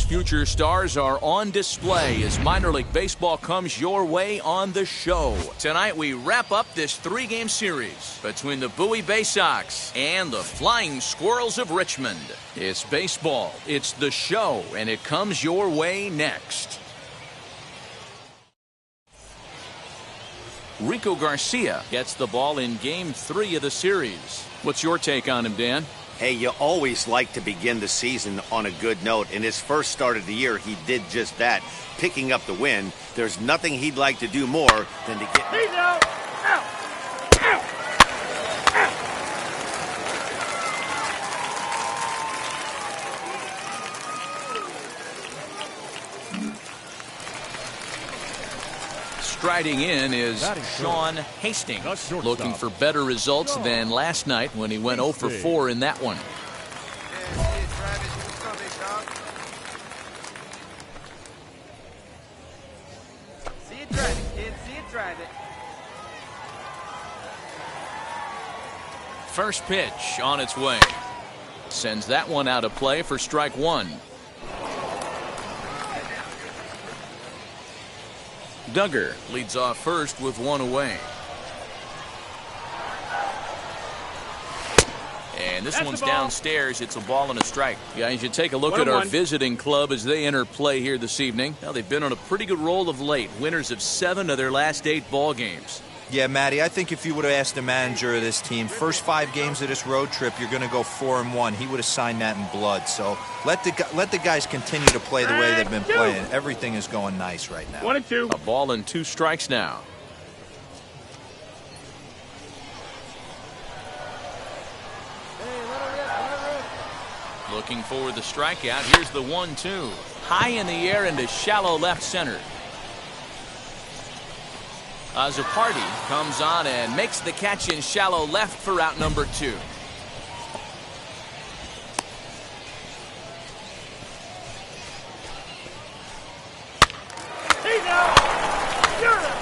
Future stars are on display as minor league baseball comes your way on the show. Tonight we wrap up this three-game series between the Bowie Bay Sox and the Flying Squirrels of Richmond. It's baseball, it's the show, and it comes your way next. Rico Garcia gets the ball in Game 3 of the series. What's your take on him, Dan? Hey, you always like to begin the season on a good note. In his first start of the year, he did just that, picking up the win. There's nothing he'd like to do more than to get... He's out! Out! Out! Out! Striding in is Sean Hastings, looking for better results than last night when he went 0 for 4 in that one. See it drive it, kid. See it drive it. First pitch on its way. Sends that one out of play for strike one. Duggar leads off first with one away. And this one's downstairs. It's a ball and a strike. Guys, you take a look at our visiting club as they enter play here this evening. Now, they've been on a pretty good roll of late. Winners of 7 of their last 8 ball games. Yeah, Matty, I think if you would have asked the manager of this team, first 5 games of this road trip, you're going to go 4-1. He would have signed that in blood. So let the guys continue to play the way they've been playing. Everything is going nice right now. 1-2. A ball and 2 strikes now. Looking for the strikeout. Here's the 1-2. High in the air into shallow left center. Azzopardi comes on and makes the catch in shallow left for out number 2. He's out. You're out.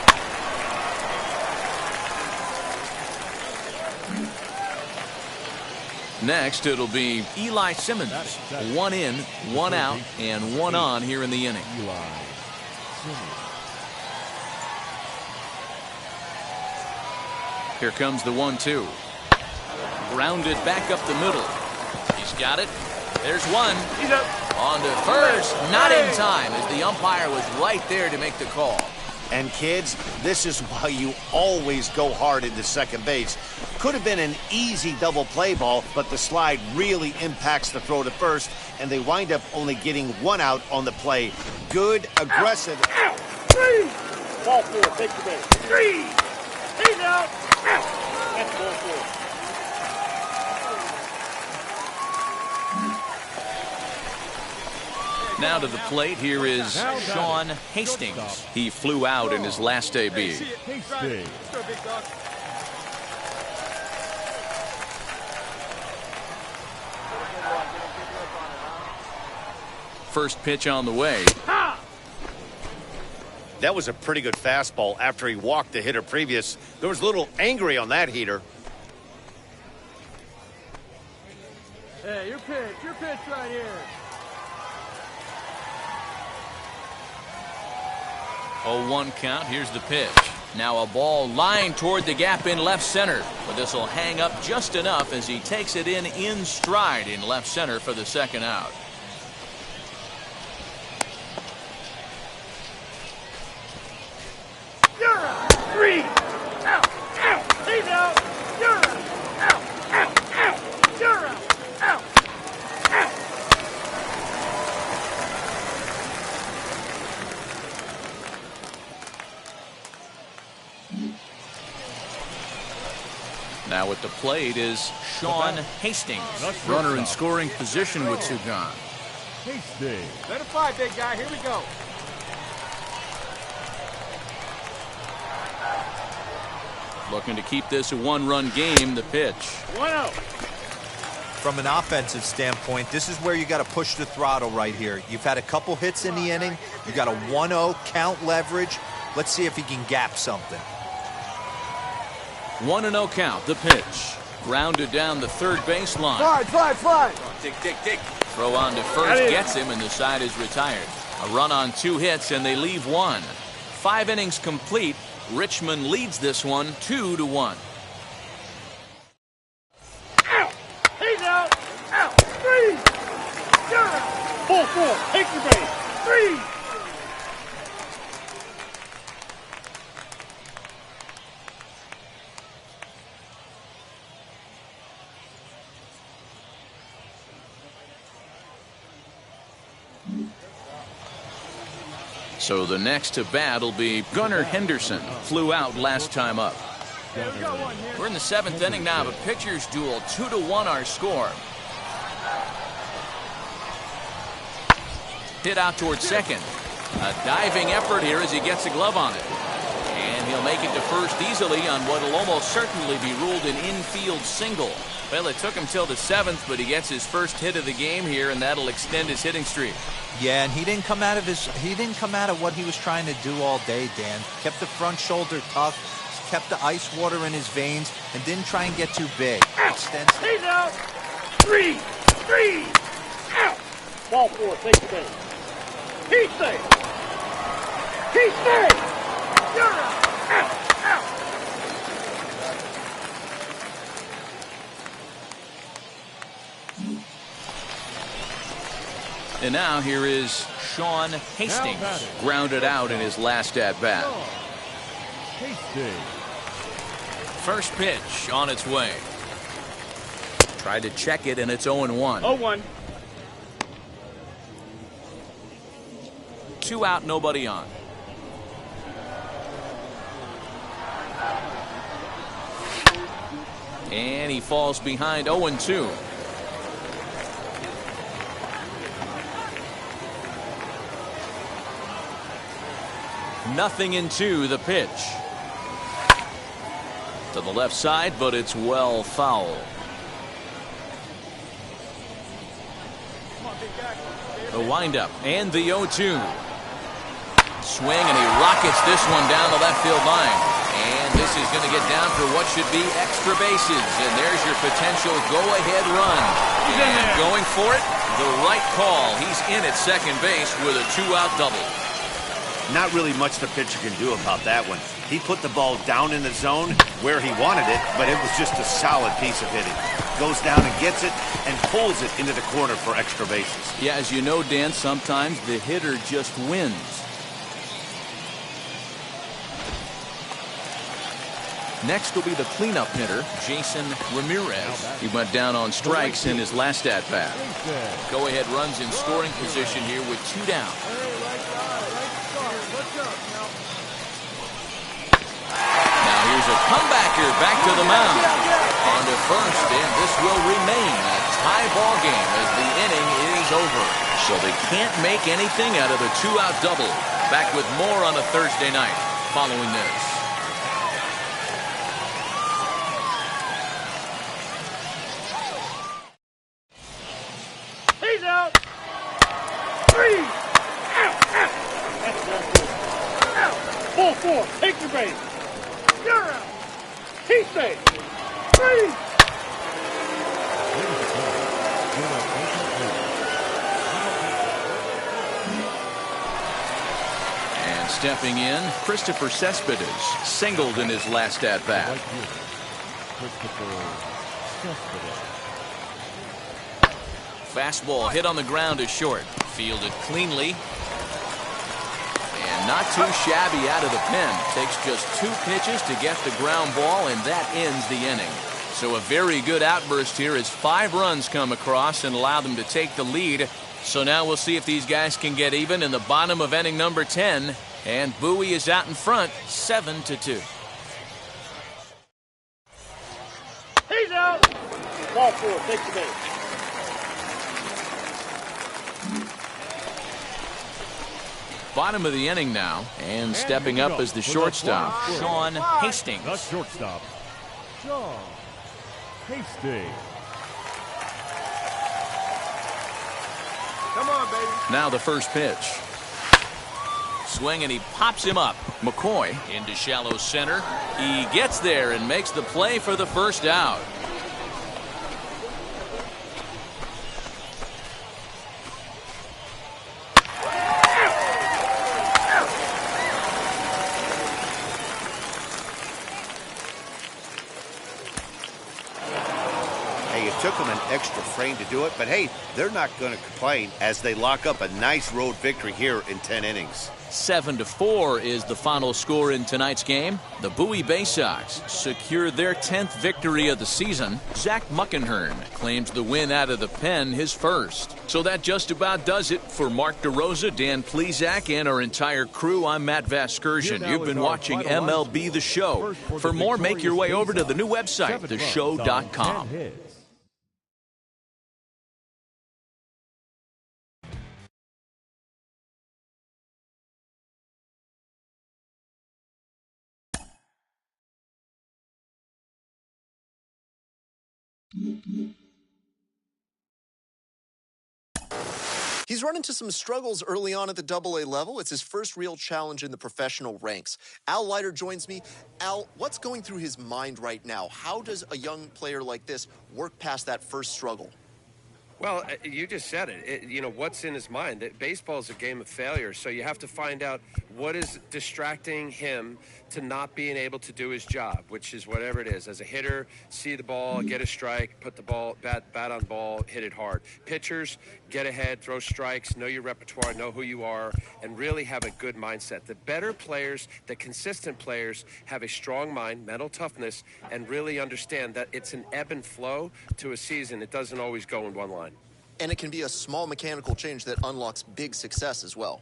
Next, it'll be Eli Simmons. 1 in, 1 out, and 1 on here in the inning. Here comes the 1-2. Grounded back up the middle. He's got it. There's one. He's up. On to first. Not in time as the umpire was right there to make the call. And kids, this is why you always go hard into second base. Could have been an easy double play ball, but the slide really impacts the throw to first, and they wind up only getting 1 out on the play. Good, aggressive. Out. 3. Ball 4. Take the base. 3. He's out. Out. That's ball 4. Now to the plate, here is Sean Hastings. He flew out in his last AB. First pitch on the way. That was a pretty good fastball after he walked the hitter previous. There was a little angry on that heater. Hey, your pitch right here. 0-1 count. Here's the pitch. Now a ball lined toward the gap in left center, but this will hang up just enough as he takes it in stride in left center for the second out. You're out. 3 out. Out. He's out. You're out. Out. Out. Out. You're out. Out. Out. Now at the plate is Sean Hastings. Runner in scoring position with two gone. Let it fly, big guy. Here we go. Looking to keep this a one-run game. The pitch. 1-0. From an offensive standpoint, this is where you got to push the throttle right here. You've had a couple hits in the inning. You got a 1-0 count leverage. Let's see if he can gap something. 1-0 count. The pitch. Grounded down the third baseline. Fly. Dig. Throw on to first gets him, and the side is retired. A run on 2 hits, and they leave 1. 5 innings complete. Richmond leads this one 2-1. Out. He's out. Out. 3. You're out. Full. Take your base. 3. So the next to bat will be Gunnar Henderson. Flew out last time up. We're in the 7th inning now of a pitcher's duel. 2-1 our score. Hit out towards second. A diving effort here as he gets a glove on it. And he'll make it to first easily on what will almost certainly be ruled an infield single. Well, it took him till the 7th, but he gets his first hit of the game here, and that'll extend his hitting streak. Yeah, and he didn't come out of what he was trying to do all day, Dan. Kept the front shoulder tough, kept the ice water in his veins, and didn't try and get too big. Extends. He's out. 3. Out. Ball 4. Take the base. He's safe. You're out. Out. And now here is Sean Hastings, grounded out in his last at-bat. First pitch on its way. Tried to check it, and it's 0-1. 0-1. 2 out, nobody on. And he falls behind 0-2. Nothing in 2, the pitch. To the left side, but it's well foul. The windup and the 0-2. Swing, and he rockets this one down the left field line. And this is going to get down for what should be extra bases. And there's your potential go-ahead run. And going for it, the right call. He's in at second base with a 2-out double. Not really much the pitcher can do about that one. He put the ball down in the zone where he wanted it, but it was just a solid piece of hitting. Goes down and gets it and pulls it into the corner for extra bases. Yeah, as you know, Dan, sometimes the hitter just wins. Next will be the cleanup hitter, Jason Ramirez. He went down on strikes in his last at-bat. Go-ahead runs in scoring position here with 2 down. Now here's a comebacker back to the mound. On to first, and this will remain a tie ball game as the inning is over. So they can't make anything out of the two-out double. Back with more on a Thursday night following this. He's out. 3. Out. That's not good. Out. Ball 4. Take your base. You're out. He's safe. 3. And stepping in, Christopher Cespedes singled in his last at-bat. Fastball hit on the ground is short. Fielded cleanly. And not too shabby out of the pen. Takes just 2 pitches to get the ground ball, and that ends the inning. So a very good outburst here as 5 runs come across and allow them to take the lead. So now we'll see if these guys can get even in the bottom of inning number 10. And Bowie is out in front, 7-2. He's out. Ball 4. Take the base. Bottom of the inning now, and stepping up as the shortstop, Sean Hastings. The shortstop, Sean Hastings. Come on, baby. Now the first pitch. Swing, and he pops him up. McCoy into shallow center. He gets there and makes the play for the first out. Took them an extra frame to do it, but hey, they're not going to complain as they lock up a nice road victory here in 10 innings. 7-4 is the final score in tonight's game. The Bowie Bay Sox secure their 10th victory of the season. Zach Muckenhern claims the win out of the pen, his first. So that just about does it for Mark DeRosa, Dan Plezak, and our entire crew. I'm Matt Vasgersian. You've been watching MLB The Show. For more, make your way over to the new website, theshow.com. He's run into some struggles early on at the AA level. It's his first real challenge in the professional ranks. Al Leiter joins me. Al, what's going through his mind right now? How does a young player like this work past that first struggle? Well, you just said it. You know, what's in his mind? Baseball is a game of failure, so you have to find out what is distracting him to not being able to do his job, which is whatever it is. As a hitter, see the ball, get a strike, put the ball, bat on ball, hit it hard. Pitchers, get ahead, throw strikes, know your repertoire, know who you are, and really have a good mindset. The better players, the consistent players, have a strong mind, mental toughness, and really understand that it's an ebb and flow to a season. It doesn't always go in one line. And it can be a small mechanical change that unlocks big success as well.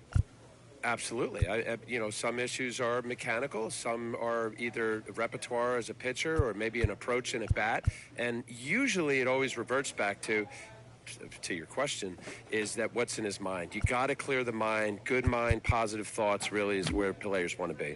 Absolutely. You know, some issues are mechanical. Some are either repertoire as a pitcher or maybe an approach in a bat. And usually it always reverts back to your question, is that what's in his mind. You got to clear the mind. Good mind, positive thoughts really is where players want to be.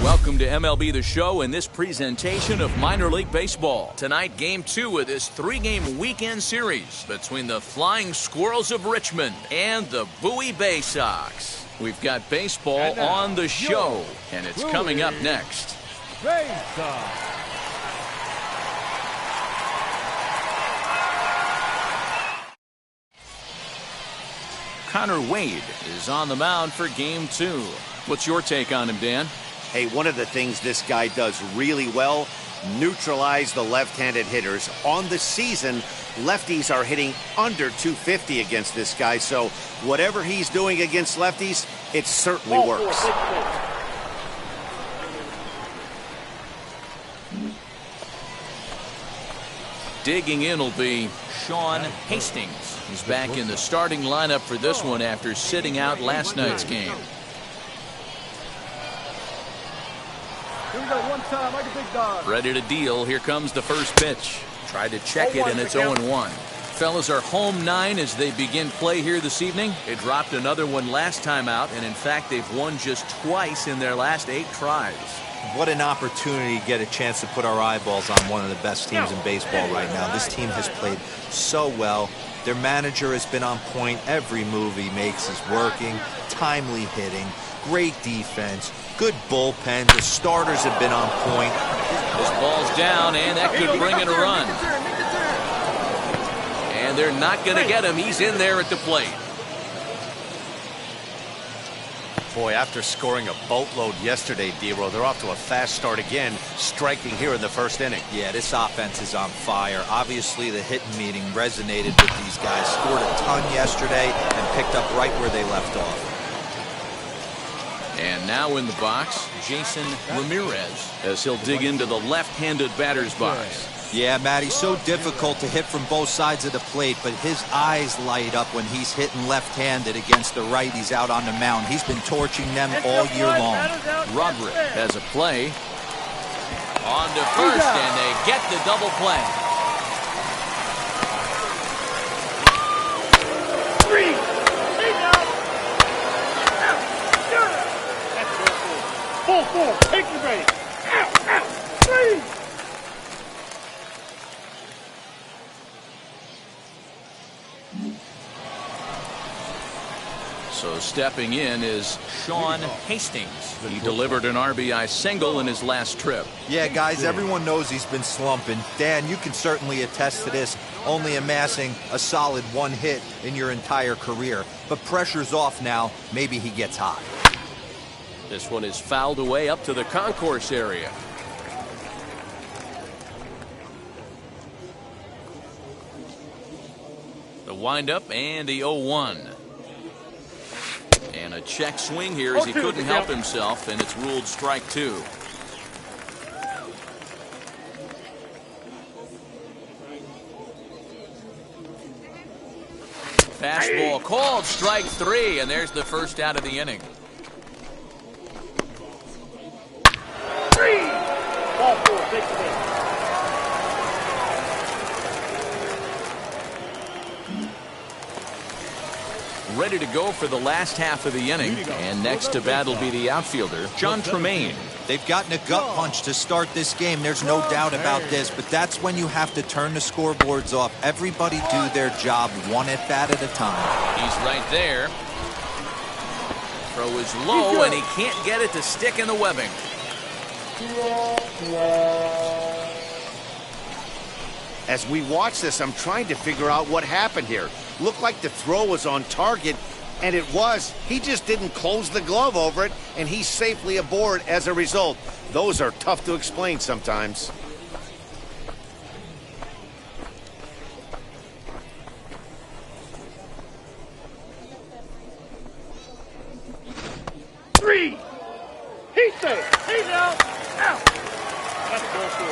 Welcome to MLB The Show and this presentation of minor league baseball. Tonight, Game 2 of this 3-game weekend series between the Flying Squirrels of Richmond and the Bowie Bay Sox. We've got baseball on the show, and it's coming up next. Bay Sox. Connor Wade is on the mound for game 2. What's your take on him, Dan? Hey, one of the things this guy does really well, neutralize the left-handed hitters. On the season, lefties are hitting under 250 against this guy, so whatever he's doing against lefties, it certainly works. Digging in will be Sean Hastings. He's back in the starting lineup for this one after sitting out last night's game. Here we go, one time, like a big dog. Ready to deal. Here comes the first pitch. Tried to check it, and it's 0-1. Fellas are home 9 as they begin play here this evening. They dropped another one last time out, and in fact, they've won just twice in their last 8 tries. What an opportunity to get a chance to put our eyeballs on one of the best teams in baseball right now. This team has played so well. Their manager has been on point. Every move he makes is working. Timely hitting. Great defense. Good bullpen. The starters have been on point. This ball's down, and that could bring in a run. And they're not going to get him. He's in there at the plate. Boy, after scoring a boatload yesterday, D-Row, they're off to a fast start again, striking here in the first inning. Yeah, this offense is on fire. Obviously, the hitting meeting resonated with these guys. Scored a ton yesterday and picked up right where they left off. And now in the box, Jason Ramirez, as he'll dig into the left-handed batter's box. Yeah, Matty, so difficult to hit from both sides of the plate, but his eyes light up when he's hitting left-handed against the righties out on the mound. He's been torching them all year long. Roderick has a play. On to first, and they get the double play. 3. Take out. That's 4. Take your break. Out. 3. So stepping in is Sean Hastings. He delivered an RBI single in his last trip. Yeah, guys, everyone knows he's been slumping. Dan, you can certainly attest to this, only amassing a solid 1 hit in your entire career. But pressure's off now. Maybe he gets hot. This one is fouled away up to the concourse area. The windup and the 0-1. And a check swing here as he couldn't help himself, and it's ruled strike 2. Fastball called, strike 3, and there's the first out of the inning. 3. Ball 4. Take the base. Ready to go for the last half of the inning, and next to bat will be the outfielder, John Tremaine. They've gotten a gut punch to start this game. There's no doubt about this, but that's when you have to turn the scoreboards off. Everybody do their job 1 at-bat at a time. He's right there. Throw is low, and he can't get it to stick in the webbing. As we watch this, I'm trying to figure out what happened here. Looked like the throw was on target, and it was. He just didn't close the glove over it, and he's safely aboard as a result. Those are tough to explain sometimes. Three. He's safe. He's out. Out. That's ball 4.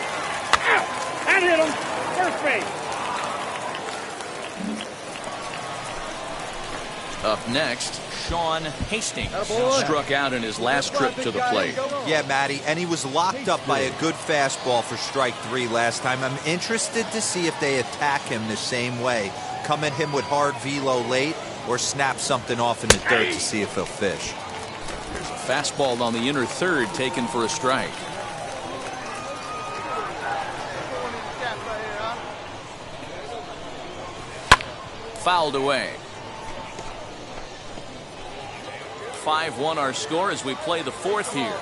Out. That hit him. First base. Up next, Sean Hastings struck out in his last trip to the plate. Yeah, Matty, and he was locked up by a good fastball for strike 3 last time. I'm interested to see if they attack him the same way. Come at him with hard velo late or snap something off in the dirt to see if he'll fish. There's a fastball on the inner third taken for a strike. Fouled away. 5-1 our score as we play the 4th here.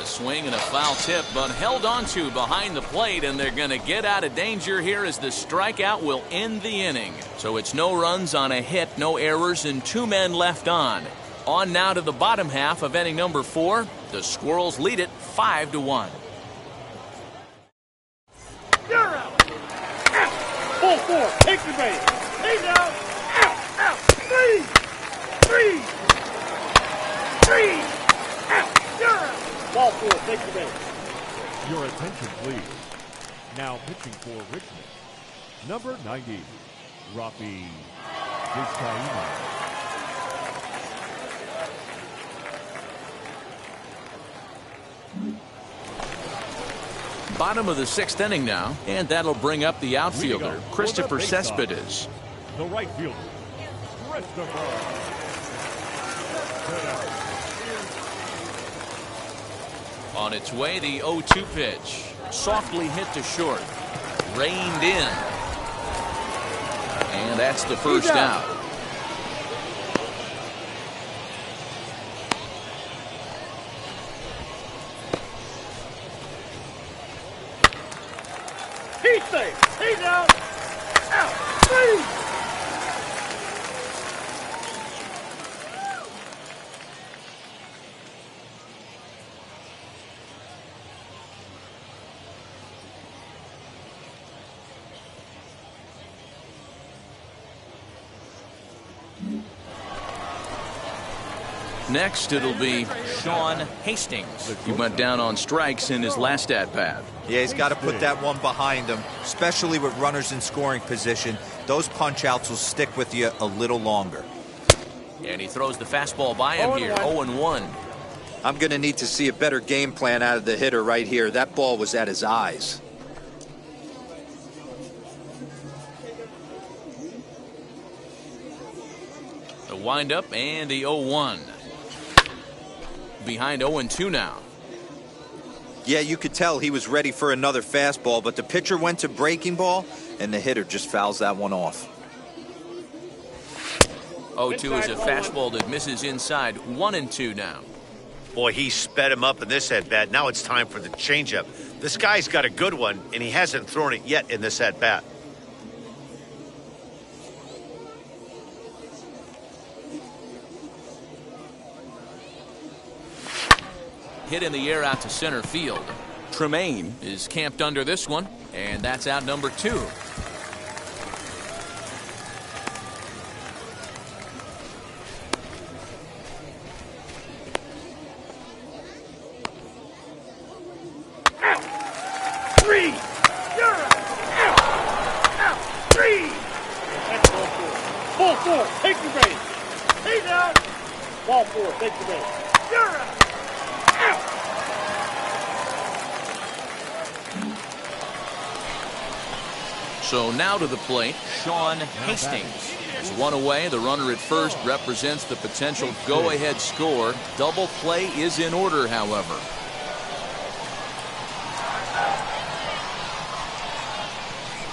A swing and a foul tip, but held onto behind the plate, and they're going to get out of danger here as the strikeout will end the inning. So it's no runs on a hit, no errors, and 2 men left on. On now to the bottom half of inning number 4. The Squirrels lead it 5-1. You're out. Out. Ball 4. Take the base. He's out. Out. Out. 3. 3. 3. Out. You're out. Ball 4. Take the base. Your attention, please. Now pitching for Richmond, number 90, Rafi Vizcaíno. Bottom of the 6th inning now, and that'll bring up the outfielder, Christopher Cespedes. The right fielder, Christopher. On its way, the 0-2 pitch. Softly hit to short. Reined in. And that's the first out. He's safe. He's out. Out. 3. Next, it'll be Sean Hastings. He went down on strikes in his last at-bat. Yeah, he's got to put that one behind him, especially with runners in scoring position. Those punch-outs will stick with you a little longer. And he throws the fastball by him here, 0-1. I'm going to need to see a better game plan out of the hitter right here. That ball was at his eyes. The windup and the 0-1. Behind 0-2 now. Yeah, you could tell he was ready for another fastball, but the pitcher went to breaking ball, and the hitter just fouls that one off. 0-2 is a fastball that misses inside. 1-2 now. Boy, he sped him up in this at-bat. Now it's time for the changeup. This guy's got a good one, and he hasn't thrown it yet in this at-bat. Hit in the air out to center field. Tremaine is camped under this one, and that's out number 2. Out. 3. You're out. Out. Out. 3. That's ball 4. Ball 4. Take the base. He's out. Ball 4. Take the base. You're out. So now to the plate, Sean Hastings. As one away, the runner at first represents the potential go-ahead score. Double play is in order, however.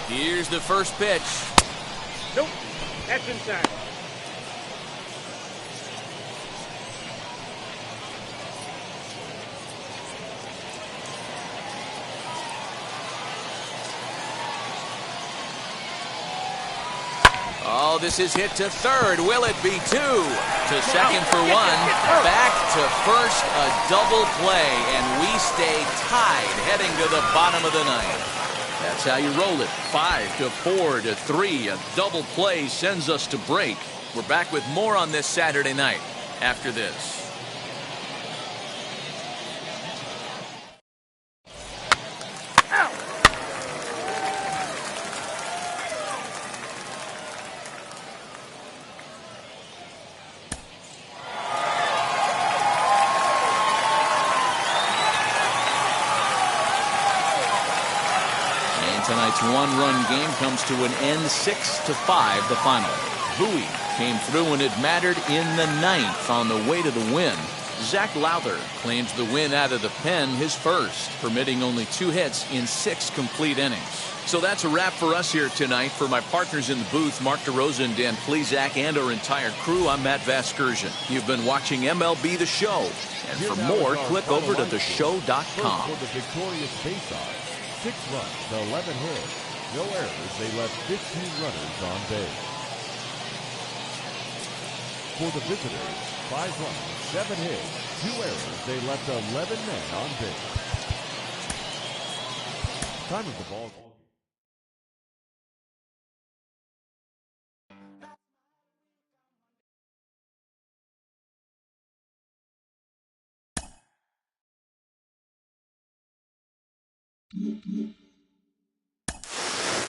Here's the first pitch. Nope. That's inside. Oh, this is hit to third. Will it be 2? To second for 1. Back to first, a double play, and we stay tied heading to the bottom of the 9th. That's how you roll it. 5-4-3. A double play sends us to break. We're back with more on this Saturday night after this. Tonight's one-run game comes to an end, 6-5 the final. Bowie came through when it mattered in the 9th on the way to the win. Zach Lowther claims the win out of the pen, his first, permitting only 2 hits in 6 complete innings. So that's a wrap for us here tonight. For my partners in the booth, Mark DeRosa and Dan Plesac, and our entire crew, I'm Matt Vasgersian. You've been watching MLB The Show. And for more, click over to theshow.com. For the victorious face-off, 6 runs, 11 hits, no errors. They left 15 runners on base. For the visitors, 5 runs, 7 hits, 2 errors. They left 11 men on base. Time of the ball.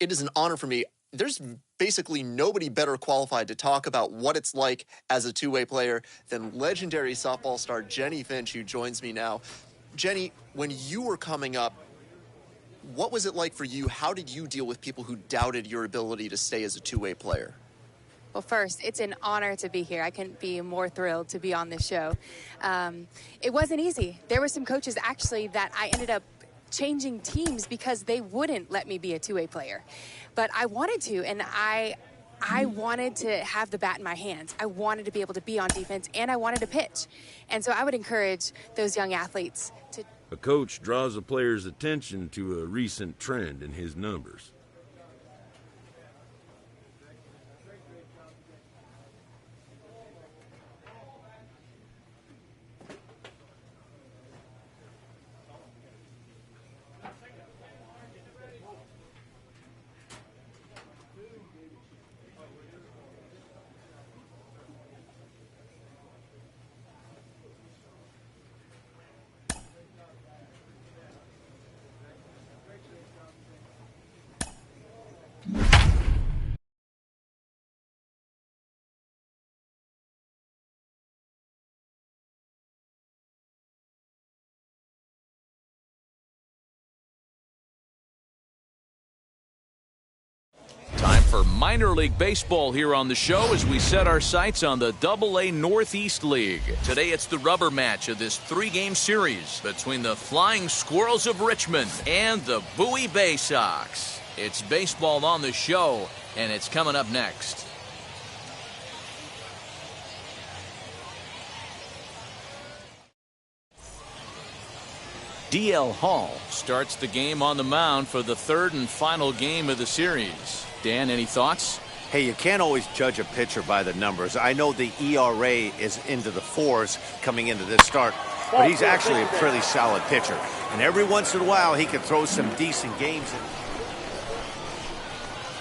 It is an honor for me. There's basically nobody better qualified to talk about what it's like as a two-way player than legendary softball star Jenny Finch, who joins me now. Jenny, when you were coming up, what was it like for you? How did you deal with people who doubted your ability to stay as a two-way player? Well, first, it's an honor to be here. I couldn't be more thrilled to be on this show. It wasn't easy. There were some coaches, actually, that I ended up changing teams because they wouldn't let me be a two-way player. But I wanted to, and I wanted to have the bat in my hands. I wanted to be able to be on defense, and I wanted to pitch. And so I would encourage those young athletes to... A coach draws a player's attention to a recent trend in his numbers. Time for minor league baseball here on the show as we set our sights on the AA Northeast League. Today it's the rubber match of this 3-game series between the Flying Squirrels of Richmond and the Bowie Bay Sox. It's baseball on the show, and it's coming up next. D.L. Hall starts the game on the mound for the 3rd and final game of the series. Dan, any thoughts? Hey, you can't always judge a pitcher by the numbers. I know the ERA is into the 4s coming into this start, but he's actually a pretty solid pitcher. And every once in a while, he can throw some decent games.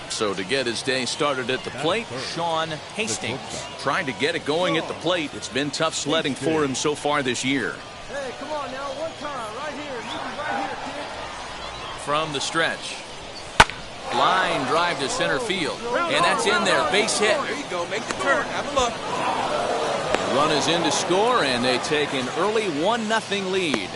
So to get his day started at the plate, Sean Hastings trying to get it going at the plate. It's been tough sledding for him so far this year. Hey, come on now, one time, right here. You be right here, kid. From the stretch. Line drive to center field. And that's in there. Base hit. There you go. Make the turn. Have a look. The run is in to score, and they take an early 1-0 lead.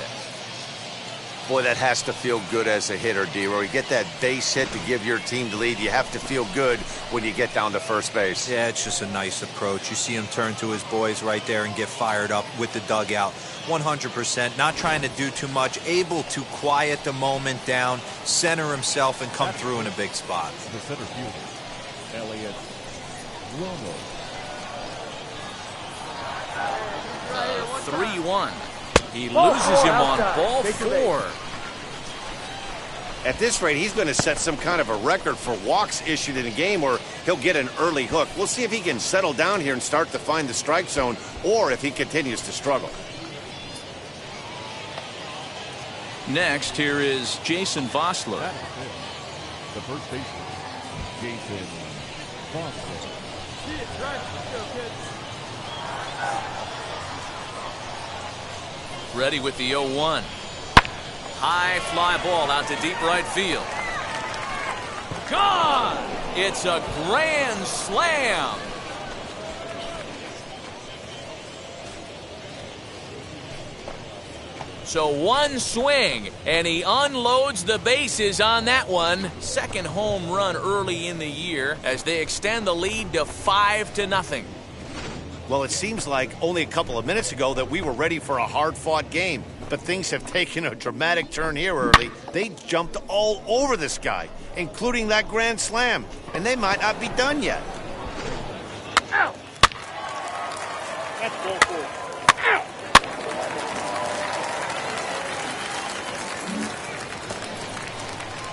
Boy, that has to feel good as a hitter, D-Roy. You get that base hit to give your team the lead. You have to feel good when you get down to first base. Yeah, it's just a nice approach. You see him turn to his boys right there and get fired up with the dugout. 100%, not trying to do too much, able to quiet the moment down, center himself, and come through in a big spot. The center fielder, Elliott Romo. 3-1. He loses him on ball 4. At this rate, he's going to set some kind of a record for walks issued in a game, or he'll get an early hook. We'll see if he can settle down here and start to find the strike zone, or if he continues to struggle. Next, here is Jason Vossler. The first baseman, Jason Vossler. Ready with the 0-1. High fly ball out to deep right field. Gone! It's a grand slam. So one swing, and he unloads the bases on that one. Second home run early in the year as they extend the lead to 5-0. Well, it seems like only a couple of minutes ago that we were ready for a hard-fought game. But things have taken a dramatic turn here early. They jumped all over this guy, including that grand slam. And they might not be done yet. Ow! That's ball four. Ow!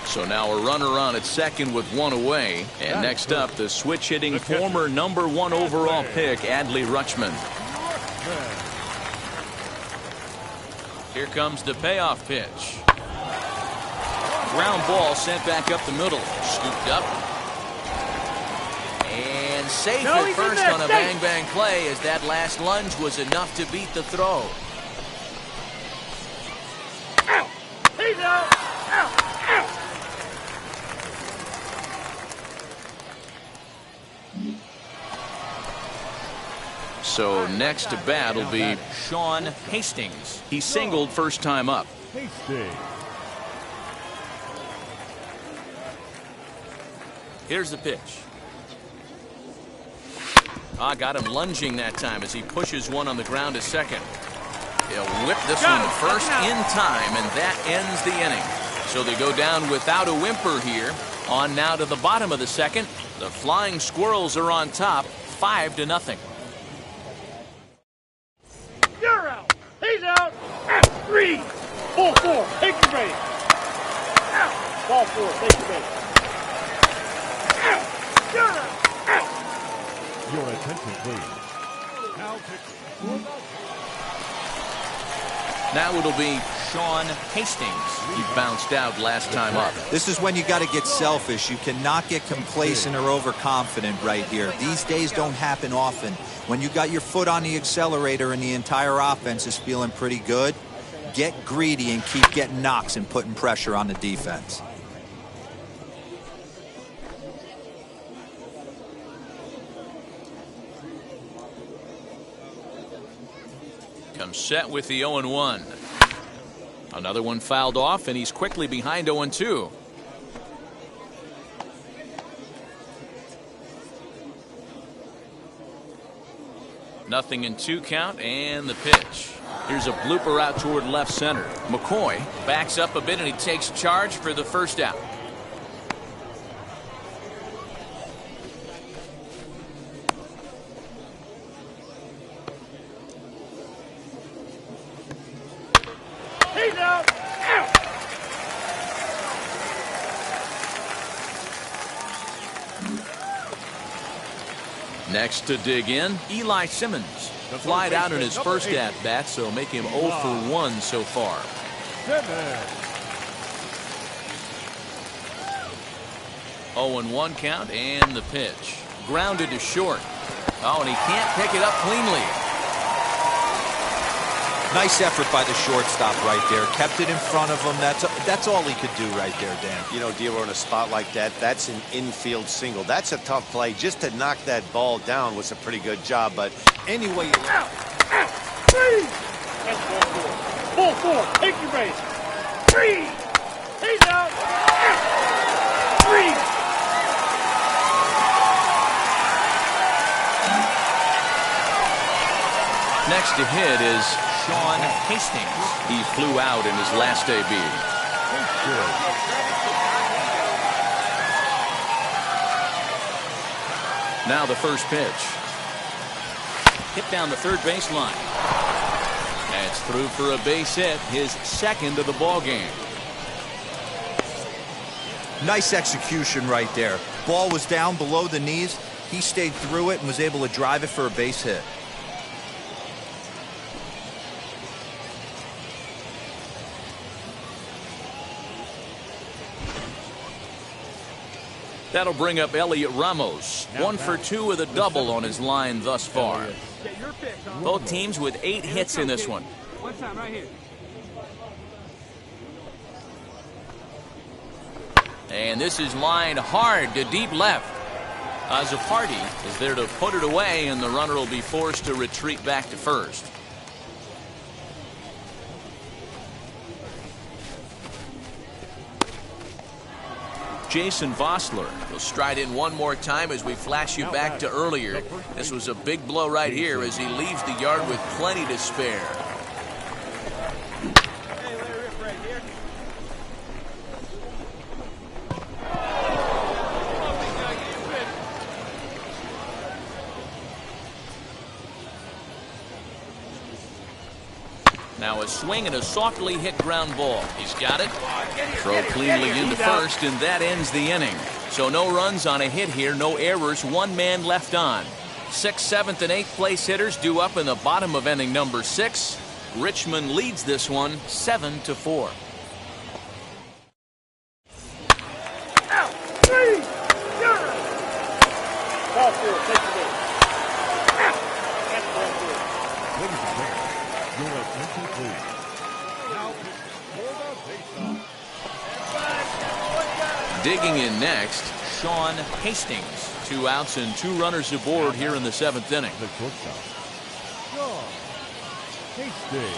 So now a runner on at second with one away. And next up, the switch-hitting former #1 overall pick, Adley Rutschman. Here comes the payoff pitch. Ground ball sent back up the middle. Scooped up. And safe at first on a bang-bang play, as that last lunge was enough to beat the throw. Ow! He's out! Ow! Ow! So next to bat will be Sean Hastings. He singled first time up. Hastings. Here's the pitch. Got him lunging that time as he pushes one on the ground to second. He'll whip this one to first in time, and that ends the inning. So they go down without a whimper here. On now to the bottom of the second. The Flying Squirrels are on top, 5-0. You're out! He's out! Out! 3! Ball 4, take your base! Out! Ball 4, take your base! Out! You're out! Out! Your attention, please. Now pitching. Now it'll be Sean Hastings. He bounced out last time up. This is when you got to get selfish. You cannot get complacent or overconfident right here. These days don't happen often. When you got your foot on the accelerator and the entire offense is feeling pretty good, get greedy and keep getting knocks and putting pressure on the defense. Comes set with the 0-1. Another one fouled off, and he's quickly behind 0-2. Nothing in 2 count, and the pitch. Here's a blooper out toward left center. McCoy backs up a bit, and he takes charge for the first out. He's out! Out! Next to dig in, Eli Simmons. Flied out in his first at-bat, so make him 0 for 1 so far. 0-1 count, and the pitch. Grounded to short. Oh, and he can't pick it up cleanly. Nice effort by the shortstop right there. Kept it in front of him. That's all he could do right there, Dan. You know, D'Lo, in a spot like that, that's an infield single. That's a tough play. Just to knock that ball down was a pretty good job. But anyway, Out! Out! 3! That's ball 4. Ball 4, take your base! 3! He's out! Out! 3! Next to hit is Sean Hastings. He flew out in his last AB. Now the first pitch. Hit down the third baseline. That's through for a base hit, his second of the ball game. Nice execution right there. Ball was down below the knees. He stayed through it and was able to drive it for a base hit. That'll bring up Elliot Ramos. 1 for 2 with a double on his line thus far. Both teams with 8 hits in this one. One time right here. And this is lined hard to deep left. Azzopardi is there to put it away, and the runner will be forced to retreat back to first. Jason Vossler. He'll stride in one more time as we flash you back to earlier. This was a big blow right here as he leaves the yard with plenty to spare. Now a swing and a softly hit ground ball. He's got it. Throw cleanly into first, and that ends the inning. So no runs on a hit here, no errors, one man left on. 6th, 7th, and 8th place hitters due up in the bottom of inning number 6. Richmond leads this one 7-4. Out. 3. Ball 4. Take the ball. Out. That's ball 4. Ladies and gentlemen, your attention please. Now for the faceoff. Digging in next, Sean Hastings. 2 outs and 2 runners aboard here in the 7th inning. The shortstop, Sean Hastings.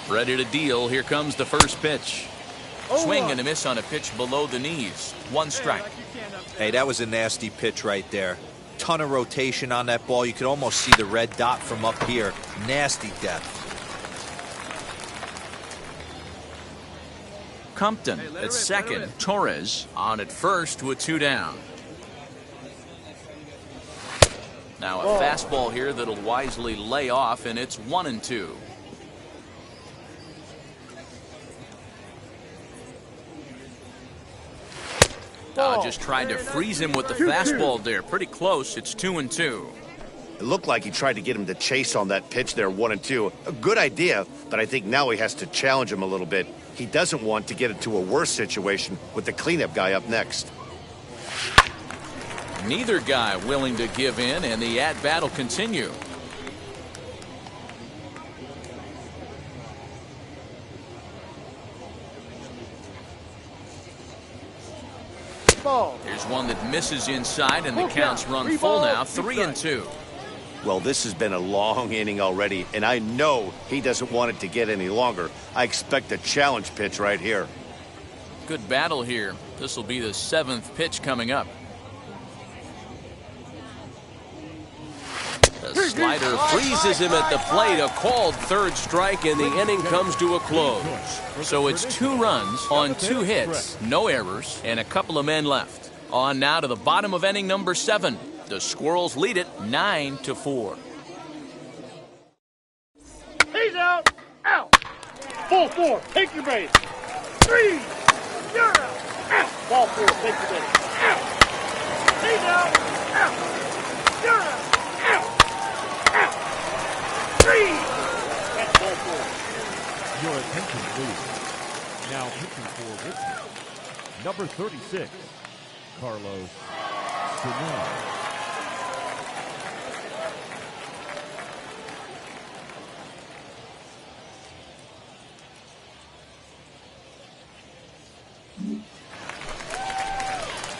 Ready to deal. Here comes the first pitch. Swing and a miss on a pitch below the knees. 1 strike. Hey, that was a nasty pitch right there. Ton of rotation on that ball. You could almost see the red dot from up here. Nasty depth. Compton at second. Torres on at first with 2 down. Now a fastball here that'll wisely lay off, and it's 1-2. Just tried to freeze him with the fastball there. Pretty close. It's 2-2. It looked like he tried to get him to chase on that pitch there, 1-2. A good idea, but I think now he has to challenge him a little bit. He doesn't want to get into a worse situation with the cleanup guy up next. Neither guy willing to give in, and the at-bat will continue. Here's one that misses inside, and the counts run full now, 3-2. Well, this has been a long inning already, and I know he doesn't want it to get any longer. I expect a challenge pitch right here. Good battle here. This will be the 7th pitch coming up. The slider freezes him at the plate. A called 3rd strike, and the inning comes to a close. So it's 2 runs on 2 hits, no errors, and a couple of men left. On now to the bottom of inning number 7. The Squirrels lead it 9-4. He's out. Out. Ball 4. Take your base. 3. You're out. Out. Ball 4. Take your base. Out. He's out. Out. You're out. Out. Out. 3. That's ball 4. Your attention please. Now pitching for Richmond, number 36, Carlos Sano.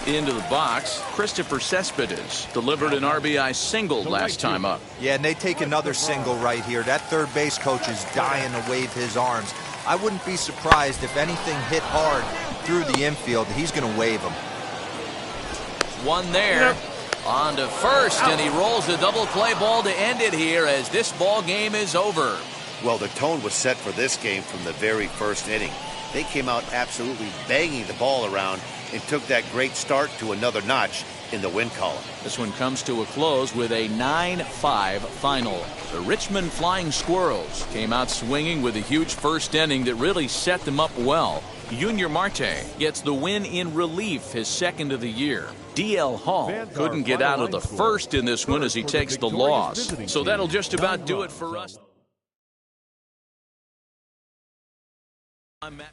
Into the box, Christopher Cespedes delivered an RBI single last time up. Yeah, and they take another single right here. That third base coach is dying to wave his arms. I wouldn't be surprised if anything hit hard through the infield. He's going to wave them. One there. On to first, and he rolls the double play ball to end it here as this ball game is over. Well, the tone was set for this game from the very first inning. They came out absolutely banging the ball around and took that great start to another notch in the win column. This one comes to a close with a 9-5 final. The Richmond Flying Squirrels came out swinging with a huge first inning that really set them up well. Junior Marte gets the win in relief, his 2nd of the year. D.L. Hall couldn't get out of the first in this one as he takes the loss. So that'll just about do it for us. I'm Matt.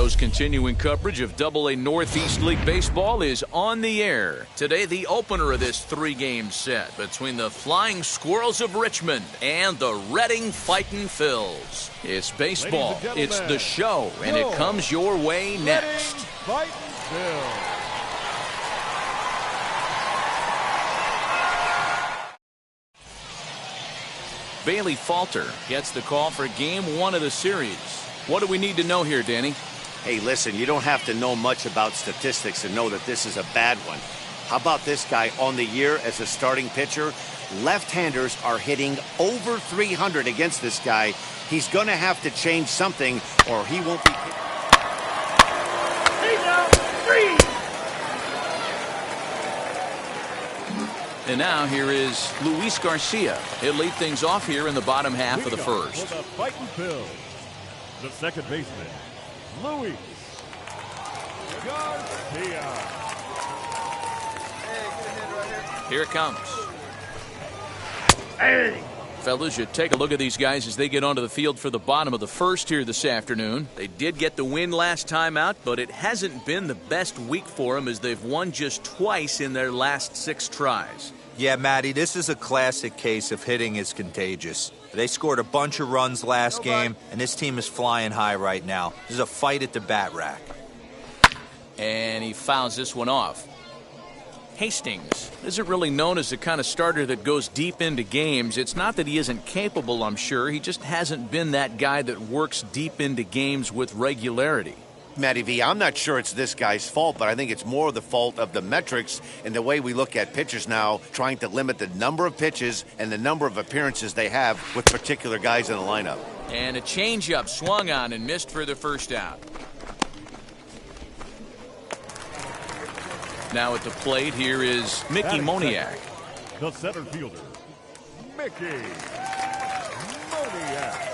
show's continuing coverage of Double-A Northeast League Baseball is on the air. Today, the opener of this three-game set between the Flying Squirrels of Richmond and the Reading Fightin' Phils. It's baseball, it's the show, and it comes your way next. Fightin' Phils. Bailey Falter gets the call for game one of the series. What do we need to know here, Danny? Hey, listen, you don't have to know much about statistics to know that this is a bad one. How about this guy on the year as a starting pitcher? Left-handers are hitting over 300 against this guy. He's going to have to change something or he won't be... Hey now, 3! And now here is Luis Garcia. He'll lead things off here in the bottom half of the first. For the Fightin' Phils, the second baseman, Luis Garcia. Here it comes. Hey! Fellas, you take a look at these guys as they get onto the field for the bottom of the first here this afternoon. They did get the win last time out, but it hasn't been the best week for them as they've won just twice in their last 6 tries. Yeah, Matty, this is a classic case of hitting is contagious. They scored a bunch of runs last game, and this team is flying high right now. This is a fight at the bat rack. And he fouls this one off. Hastings isn't really known as the kind of starter that goes deep into games. It's not that he isn't capable, I'm sure. He just hasn't been that guy that works deep into games with regularity. Matty V, I'm not sure it's this guy's fault, but I think it's more the fault of the metrics and the way we look at pitchers now, trying to limit the number of pitches and the number of appearances they have with particular guys in the lineup. And a changeup swung on and missed for the first out. Now at the plate, here is Mickey Moniak. The center fielder, Mickey Moniak.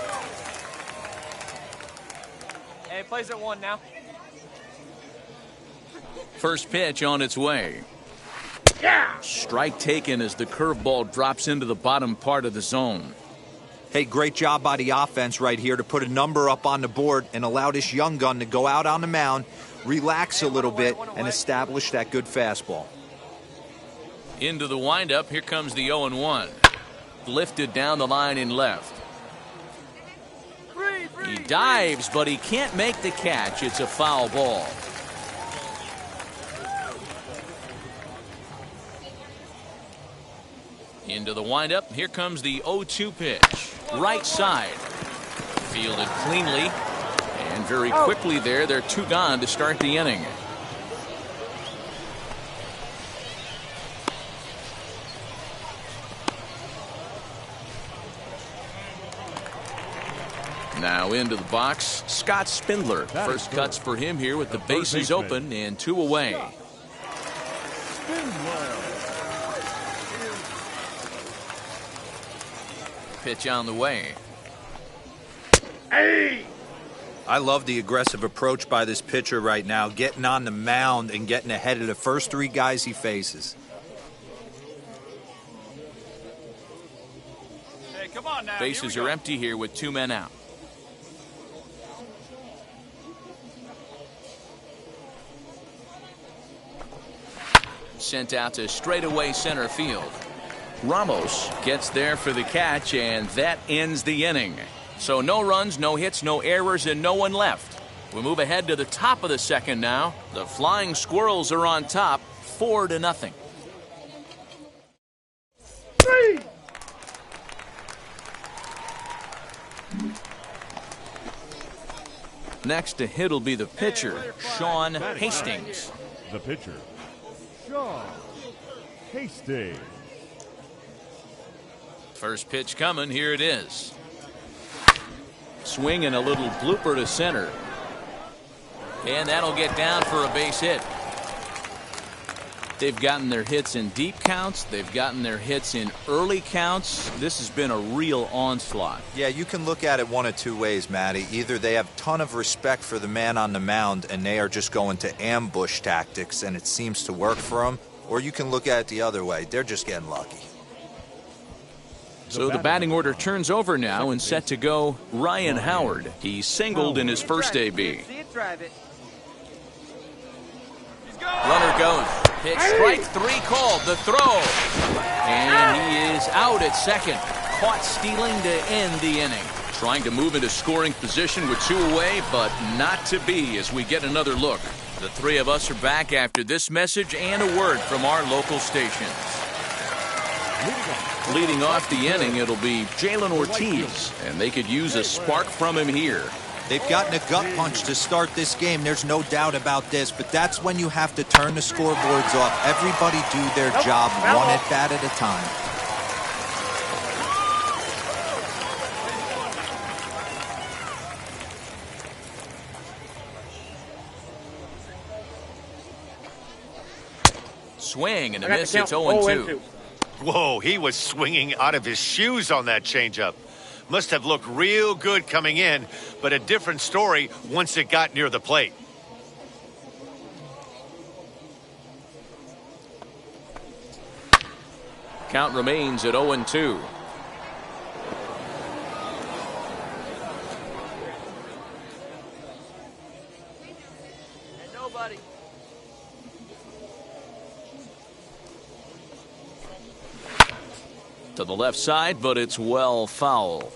Hey, plays at 1 now. First pitch on its way. Yeah! Strike taken as the curveball drops into the bottom part of the zone. Hey, great job by the offense right here to put a number up on the board and allow this young gun to go out on the mound, relax a little bit, and establish that good fastball. Into the windup, here comes the 0-1. Lifted down the line in left. He dives, but he can't make the catch. It's a foul ball. Into the windup, here comes the 0-2 pitch. Right side. Fielded cleanly. And very quickly there, they're 2 gone to start the inning. Now into the box, Scott Spindler. First cuts for him here with the bases open and 2 away. Pitch on the way. Hey! I love the aggressive approach by this pitcher right now, getting on the mound and getting ahead of the first 3 guys he faces. Hey, come on now. Bases are empty here with 2 men out. Sent out to straightaway center field. Ramos gets there for the catch, and that ends the inning. So no runs, no hits, no errors, and no one left. We move ahead to the top of the second now. The Flying Squirrels are on top, 4-0. 3! Next to hit will be the pitcher, Sean Hastings. The pitcher, Sean Hastings. First pitch coming, here it is. Swing and a little blooper to center. And that'll get down for a base hit. They've gotten their hits in deep counts. They've gotten their hits in early counts. This has been a real onslaught. Yeah, you can look at it one of 2 ways, Matty. Either they have a ton of respect for the man on the mound and they are just going to ambush tactics and it seems to work for them, or you can look at it the other way. They're just getting lucky. So the batting order turns over now and set to go Ryan Howard. He singled in his first AB. drive it. Runner goes. Pitch strike 3 called. The throw. And he is out at second. Caught stealing to end the inning. Trying to move into scoring position with 2 away, but not to be as we get another look. The 3 of us are back after this message and a word from our local stations. Leading off the inning, it'll be Jalen Ortiz, and they could use a spark from him here. They've gotten a gut punch to start this game. There's no doubt about this, but that's when you have to turn the scoreboards off. Everybody do their job one at bat at a time. Swing and a miss. It's 0-2. Whoa, he was swinging out of his shoes on that changeup. Must have looked real good coming in, but a different story once it got near the plate. Count remains at 0-2. Nobody. To the left side, but it's well foul.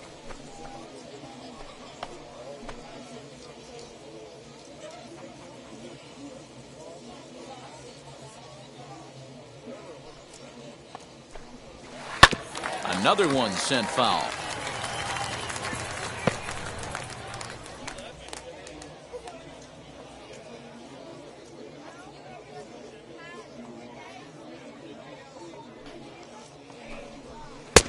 Another one sent foul.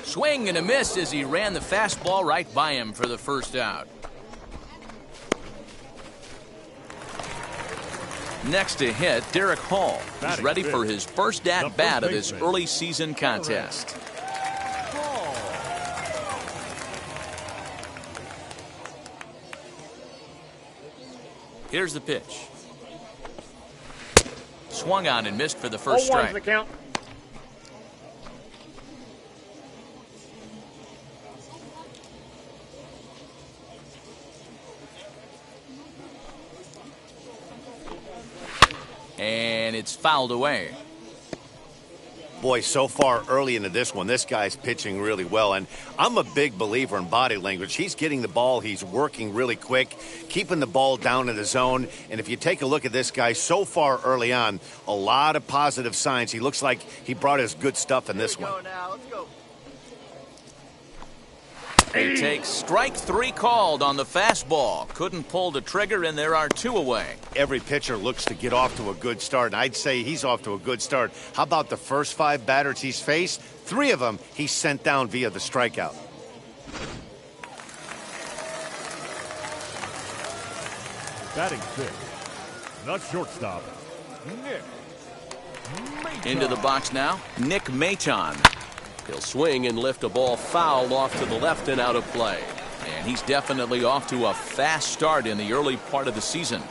Swing and a miss as he ran the fastball right by him for the first out. Next to hit, Derek Hall. He's ready for his first at-bat of this early season contest. Here's the pitch. Swung on and missed for the first strike. The count. And it's fouled away. Boy, so far early into this one, this guy's pitching really well. And I'm a big believer in body language. He's getting the ball. He's working really quick, keeping the ball down in the zone. And if you take a look at this guy so far early on, a lot of positive signs. He looks like he brought his good stuff in this one. Let's go. He takes strike 3 called on the fastball. Couldn't pull the trigger, and there are 2 away. Every pitcher looks to get off to a good start, and I'd say he's off to a good start. How about the first 5 batters he's faced? 3 of them he sent down via the strikeout. Batting 6th, the shortstop, Nick Maton. Into the box now, Nick Maton. He'll swing and lift a ball foul off to the left and out of play. And he's definitely off to a fast start in the early part of the season.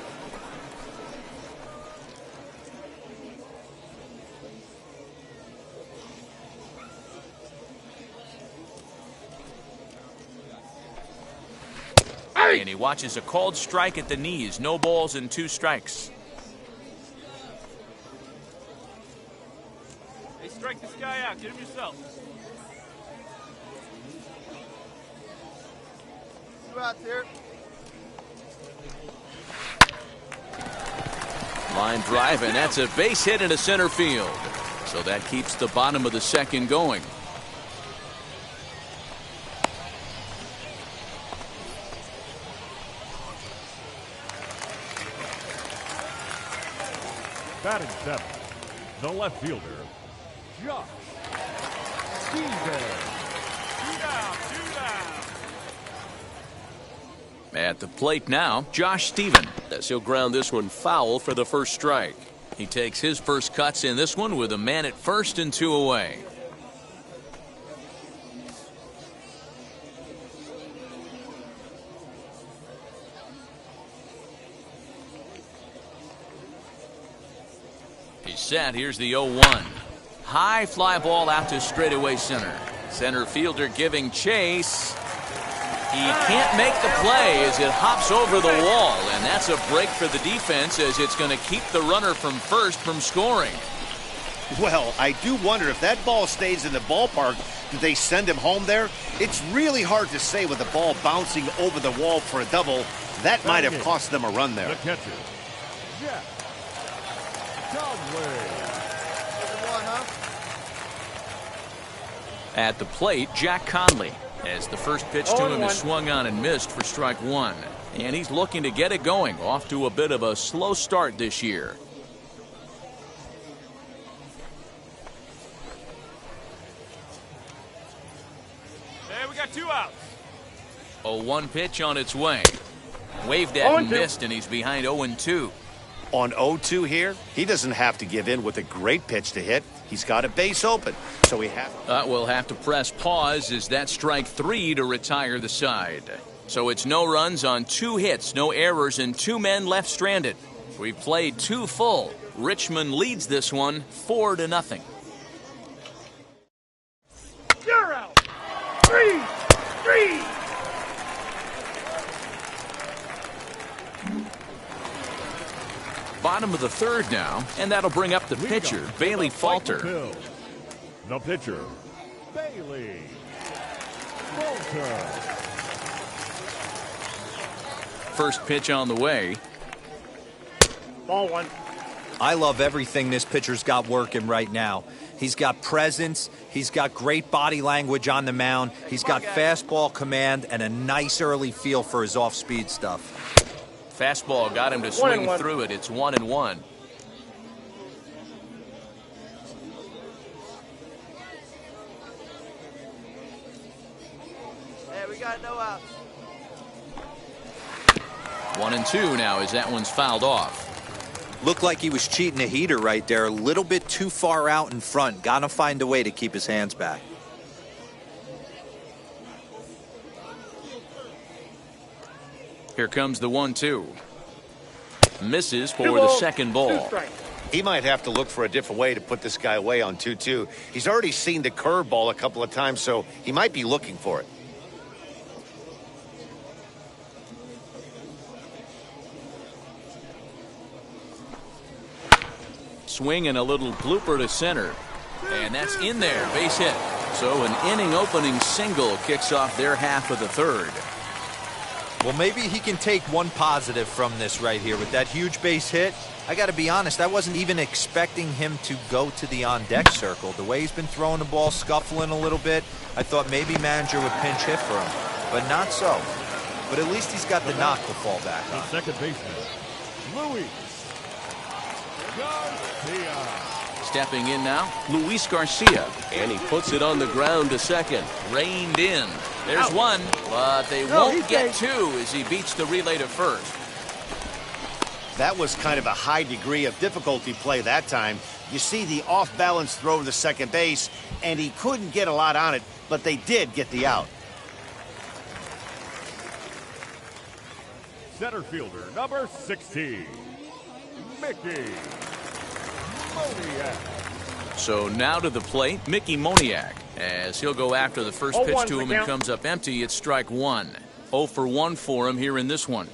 And he watches a called strike at the knees. No balls and 2 strikes. Hey, strike this guy out. Get him yourself. 2 outs here. Line drive, and that's a base hit into center field. So that keeps the bottom of the second going. Batting 7th, the left fielder, Josh Steven. 2 down. At the plate now, Josh Steven. As he'll ground this one foul for the first strike. He takes his first cuts in this one with a man at first and 2 away. He's set. Here's the 0-1. High fly ball out to straightaway center. Center fielder giving chase. He can't make the play as it hops over the wall, and that's a break for the defense as it's going to keep the runner from first from scoring. Well, I do wonder if that ball stays in the ballpark, do they send him home there? It's really hard to say with the ball bouncing over the wall for a double. That might have cost them a run there. The catcher, Jack Conway. At the plate, Jack Conley, as the first pitch to him is swung on and missed for strike one. And he's looking to get it going, off to a bit of a slow start this year. Hey, we got 2 outs. 0-1 pitch on its way. Waved at and missed, and he's behind 0-2. On 0-2 here, he doesn't have to give in with a great pitch to hit. He's got a base open, so he has. We'll have to press pause as that strike 3 to retire the side. So it's no runs on 2 hits, no errors, and 2 men left stranded. We've played 2 full. Richmond leads this one 4-0. You're out. 3. Bottom of the third now, and that'll bring up the pitcher, Bailey Falter. The pitcher, Bailey Falter. First pitch on the way. Ball 1. I love everything this pitcher's got working right now. He's got presence. He's got great body language on the mound. He's got fastball command and a nice early feel for his off-speed stuff. Fastball got him to swing through it. It's 1-1. Hey, we got no outs. 1-2 now as that one's fouled off. Looked like he was cheating a heater right there. A little bit too far out in front. Got to find a way to keep his hands back. Here comes the 1-2. Misses for the second ball. He might have to look for a different way to put this guy away on 2-2. He's already seen the curveball a couple of times, so he might be looking for it. Swing and a little blooper to center. And that's in there. Base hit. So an inning opening single kicks off their half of the third. Well, maybe he can take one positive from this right here with that huge base hit. I got to be honest, I wasn't even expecting him to go to the on-deck circle. The way he's been throwing the ball, scuffling a little bit, I thought maybe manager would pinch hit for him, but not so. But at least he's got the knock to fall back on. The second baseman, Luis Garcia. Stepping in now, Luis Garcia. And he puts it on the ground to second. Reined in. There's one, but they won't get 2 as he beats the relay to first. That was kind of a high degree of difficulty play that time. You see the off-balance throw to the second base, and he couldn't get a lot on it, but they did get the out. Center fielder, number 16, Mickey Moniak. So now to the plate, Mickey Moniak, as he'll go after the first pitch to him and comes up empty. It's strike 1. 0 for 1 for him here in this one.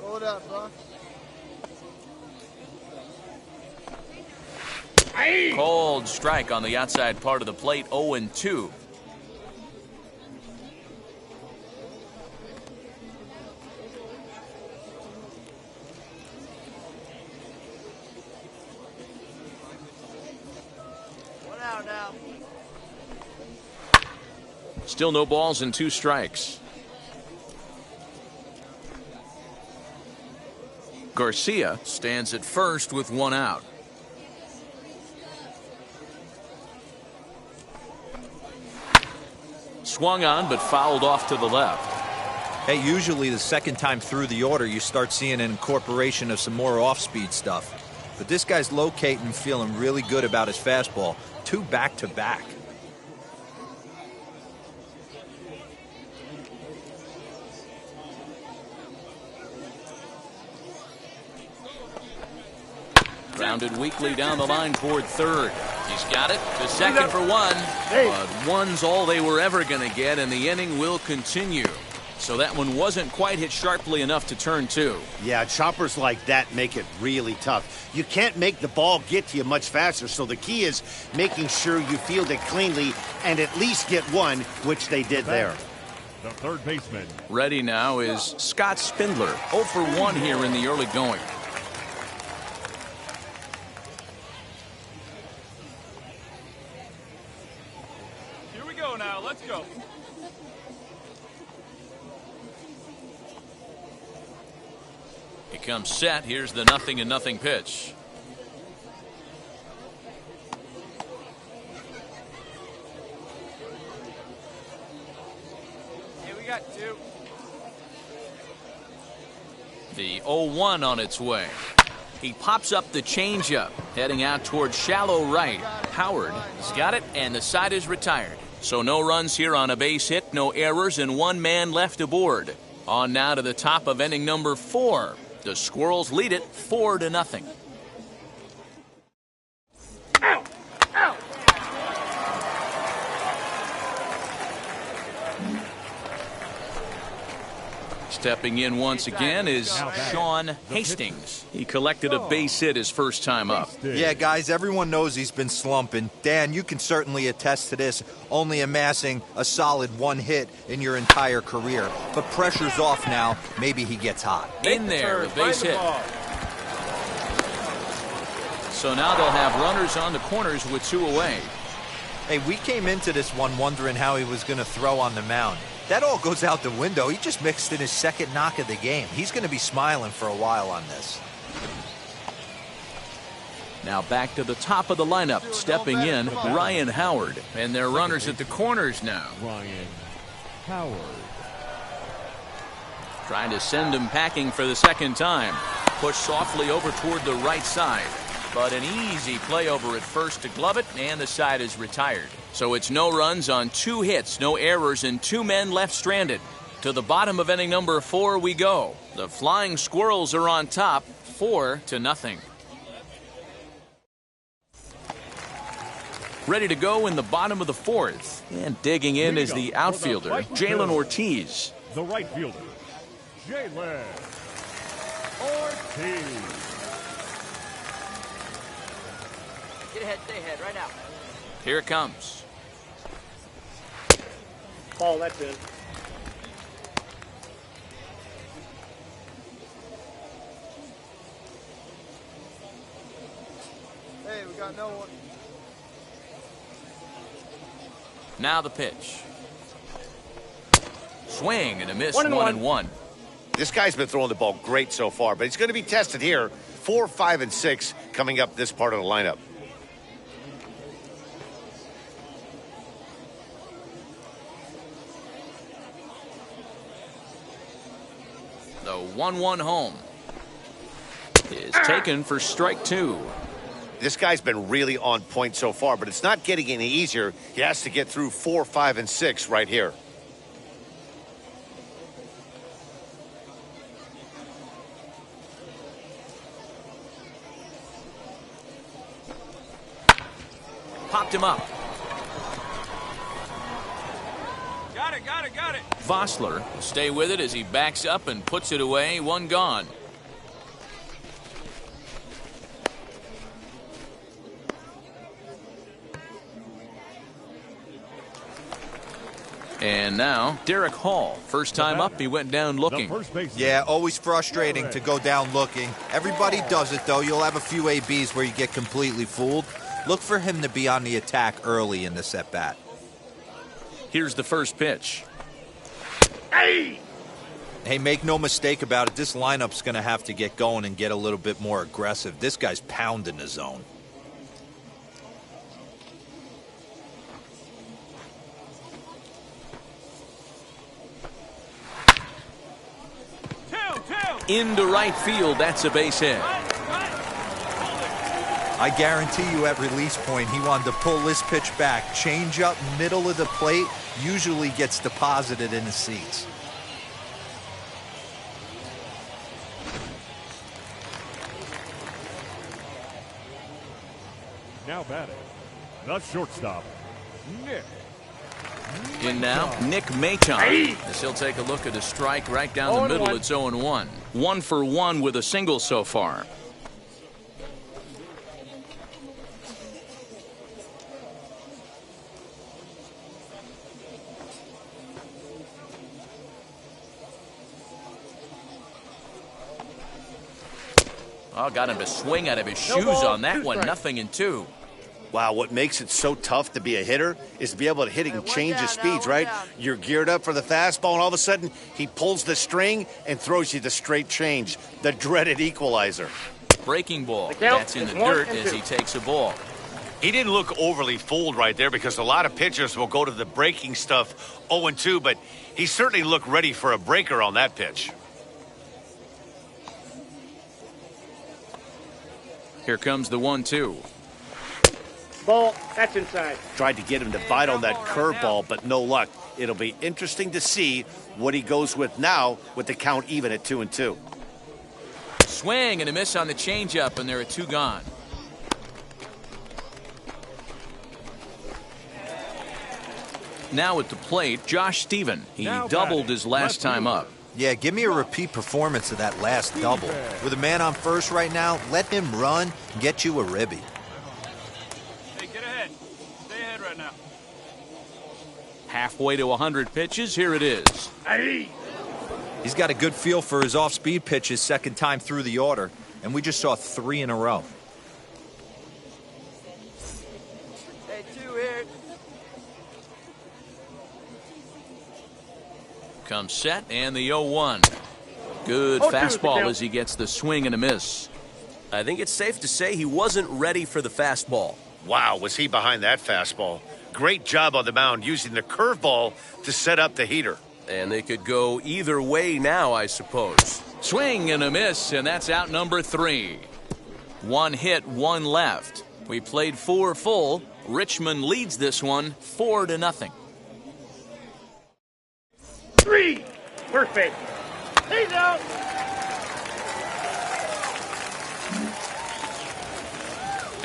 Hold up, bro. Cold strike on the outside part of the plate. 0-2. Now. Still no balls and 2 strikes. Garcia stands at first with 1 out. Swung on but fouled off to the left. Hey, usually the second time through the order you start seeing an incorporation of some more off-speed stuff. But this guy's locating, feeling really good about his fastball. 2 back-to-back. Grounded weakly down the line toward third. He's got it to second for one. But one's all they were ever going to get, and the inning will continue. So that one wasn't quite hit sharply enough to turn two. Yeah, choppers like that make it really tough. You can't make the ball get to you much faster, so the key is making sure you field it cleanly and at least get one, which they did there. The third baseman. Ready now is Scott Spindler. 0 for 1 here in the early going. Here we go now. Let's go. He comes set. Here's the 0-0 pitch. Hey, we got two. The 0-1 on its way. He pops up the changeup, heading out towards shallow right. Howard has got it, and the side is retired. So no runs here on a base hit, no errors, and one man left aboard. On now to the top of inning number 4. The Squirrels lead it 4-0. Stepping in once again is Sean Hastings. He collected a base hit his first time up. Yeah, guys, everyone knows he's been slumping. Dan, you can certainly attest to this, only amassing a solid 1 hit in your entire career. But pressure's off now. Maybe he gets hot. In there, a base hit. So now they'll have runners on the corners with 2 away. Hey, we came into this one wondering how he was going to throw on the mound. That all goes out the window. He just mixed in his second knock of the game. He's going to be smiling for a while on this. Now back to the top of the lineup. Stepping in, Ryan Howard. And their runners at the corners now. Ryan Howard. Trying to send him packing for the second time. Push softly over toward the right side. But an easy play over at first to glove it, and the side is retired. So it's no runs on 2 hits, no errors, and 2 men left stranded. To the bottom of inning number 4 we go. The Flying Squirrels are on top, 4-0. Ready to go in the bottom of the 4th. And digging in is the outfielder, Jalen Ortiz. The right fielder, Jalen Ortiz. Get ahead, stay ahead, right now. Here it comes. Ball, that's it. Hey, we got no one. Now the pitch. Swing and a miss, 1-1. This guy's been throwing the ball great so far, but he's going to be tested here. 4, 5, and 6 coming up this part of the lineup. The 1-1 home is taken for strike 2. This guy's been really on point so far, but it's not getting any easier. He has to get through 4, 5, and 6 right here. Popped him up. Got it. Vossler will stay with it as he backs up and puts it away. 1 gone. And now Derek Hall. First time up, he went down looking. Yeah, always frustrating to go down looking. Everybody does it, though. You'll have a few ABs where you get completely fooled. Look for him to be on the attack early in this at-bat. Here's the first pitch. Hey, make no mistake about it. This lineup's going to have to get going and get a little bit more aggressive. This guy's pounding the zone. Into right field. That's a base hit. I guarantee you at release point, he wanted to pull this pitch back. Change up middle of the plate, usually gets deposited in the seats. Now batting, the shortstop, Nick. In now, Nick Machon. As he'll take a look at a strike right down the middle. It's 0-1. 1 for 1 with a single so far. Oh, got him to swing out of his shoes on that one. 0-2. Wow, what makes it so tough to be a hitter is to be able to hit and change his speeds, right? You're geared up for the fastball, and all of a sudden, he pulls the string and throws you the straight change, the dreaded equalizer. Breaking ball. That's in the dirt as he takes a ball. He didn't look overly fooled right there because a lot of pitchers will go to the breaking stuff 0-2, but he certainly looked ready for a breaker on that pitch. Here comes the 1-2. Ball, that's inside. Tried to get him to bite on that curveball, but no luck. It'll be interesting to see what he goes with now with the count even at 2-2. Swing and a miss on the changeup, and there are 2 gone. Now at the plate, Josh Stephen. He doubled his last time up. Yeah, give me a repeat performance of that last double. With a man on first right now, let him run and get you a ribby. Hey, get ahead. Stay ahead right now. Halfway to 100 pitches, here it is. He's got a good feel for his off-speed pitches second time through the order, and we just saw 3 in a row. Hey, 2 here. Comes set, and the 0-1. Good fastball as he gets the swing and a miss. I think it's safe to say he wasn't ready for the fastball. Wow, was he behind that fastball. Great job on the mound using the curveball to set up the heater. And they could go either way now, I suppose. Swing and a miss, and that's out number 3. 1 hit, 1 left. We played 4 full. Richmond leads this one 4-0. 3. Perfect. He's out.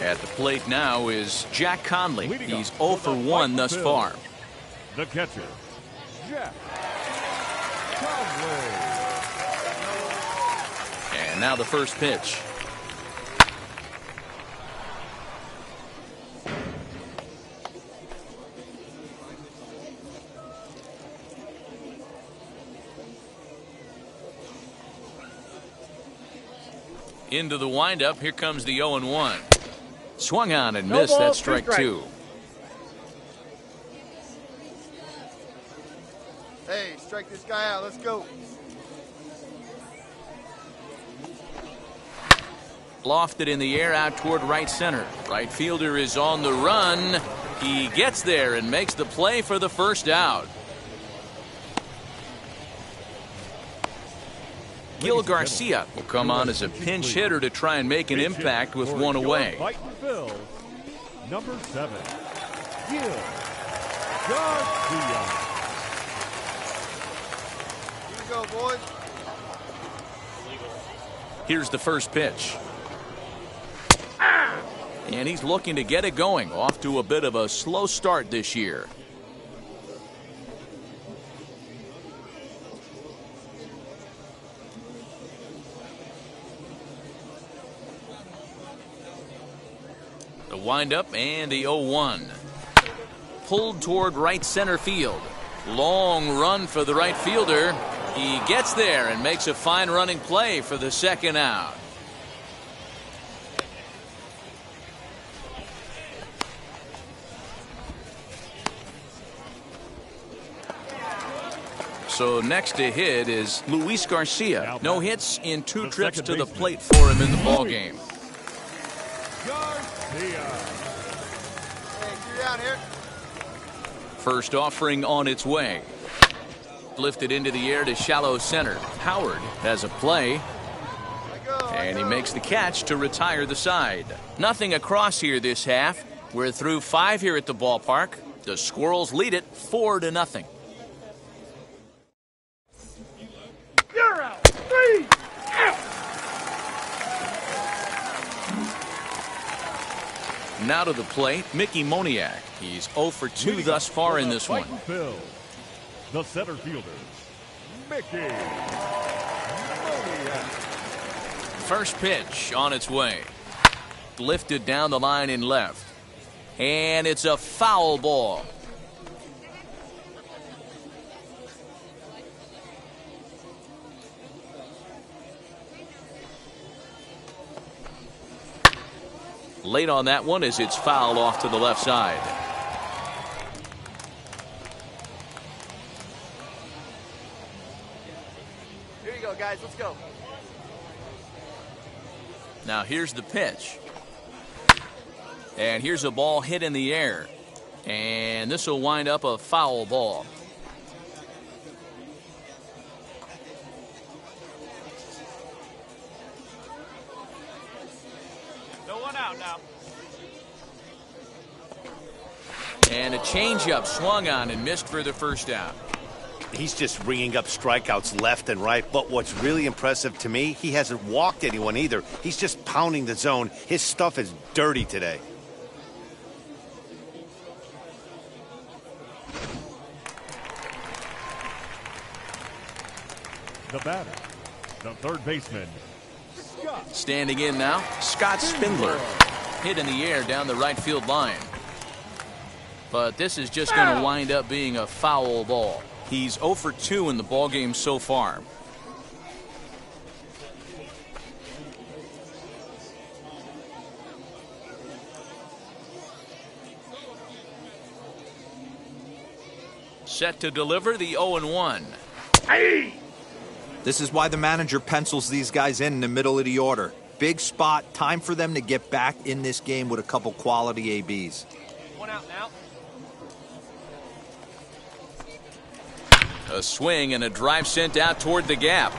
At the plate now is Jack Conley. He's 0 for 1 thus far. The catcher, Jack Conley. And now the first pitch. Into the windup. Here comes the 0-1. Swung on and missed. That's strike 2. Hey, strike this guy out. Let's go. Lofted in the air out toward right center. Right fielder is on the run. He gets there and makes the play for the first out. Gil Garcia will come on as a pinch hitter to try and make an impact with 1 away. Number 7, Gil Garcia. Here we go, boys. Here's the first pitch. And he's looking to get it going. Off to a bit of a slow start this year. The windup and the 0-1. Pulled toward right center field. Long run for the right fielder. He gets there and makes a fine running play for the second out. So next to hit is Luis Garcia. No hits in 2 trips to the plate for him in the ballgame. Garcia. Hey, get down here. First offering on its way. Lifted into the air to shallow center. Howard has a play. And he makes the catch to retire the side. Nothing across here this half. We're through 5 here at the ballpark. The Squirrels lead it 4-0. You're out. 3. Out. Now to the plate, Mickey Moniak. He's 0 for 2 thus far in this one. Field, the center fielder, Mickey Moniak. First pitch on its way. Lifted down the line in left. And it's a foul ball. Late on that one as it's fouled off to the left side. Here you go, guys. Let's go. Now here's the pitch. And here's a ball hit in the air. And this will wind up a foul ball. No one out now. And a changeup swung on and missed for the first out. He's just ringing up strikeouts left and right, but what's really impressive to me, he hasn't walked anyone either. He's just pounding the zone. His stuff is dirty today. The batter, the third baseman, Scott. Standing in now, Scott Spindler. Hit in the air down the right field line. But this is just going to wind up being a foul ball. He's 0 for 2 in the ballgame so far. Set to deliver the 0-1. This is why the manager pencils these guys in the middle of the order. Big spot, time for them to get back in this game with a couple quality ABs. One out now. A swing and a drive sent out toward the gap.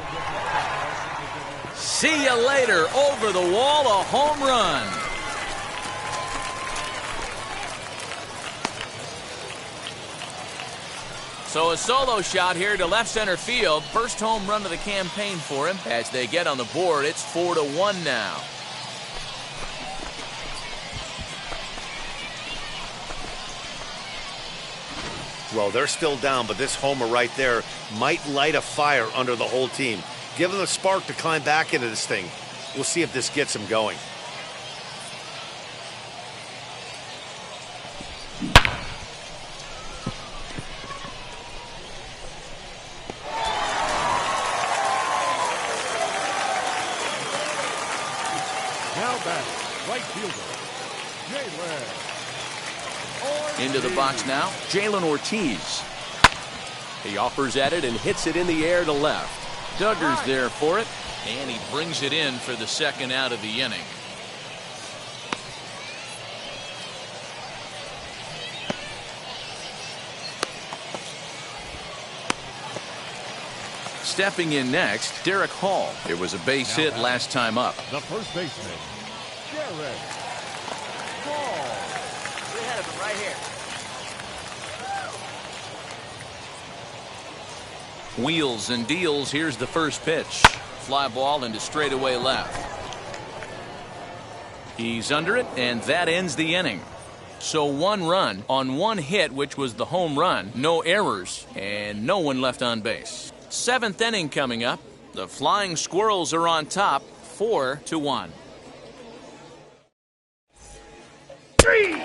See you later. Over the wall, a home run. So a solo shot here to left center field. First home run of the campaign for him. As they get on the board, it's 4-1 now. Well, they're still down, but this homer right there might light a fire under the whole team. Give them a spark to climb back into this thing. We'll see if this gets them going. Now back, right fielder, Jalen. Into the box now, Jalen Ortiz. He offers at it and hits it in the air to left. Duggar's there for it, and he brings it in for the second out of the inning. Stepping in next, Derek Hall. It was a base hit last time up. The first baseman, Derek Hall. We're ahead of him right here. Wheels and deals. Here's the first pitch. Fly ball into straightaway left. He's under it, and that ends the inning. So 1 run on 1 hit, which was the home run. No errors, and no one left on base. 7th inning coming up. The Flying Squirrels are on top, 4-1. 3.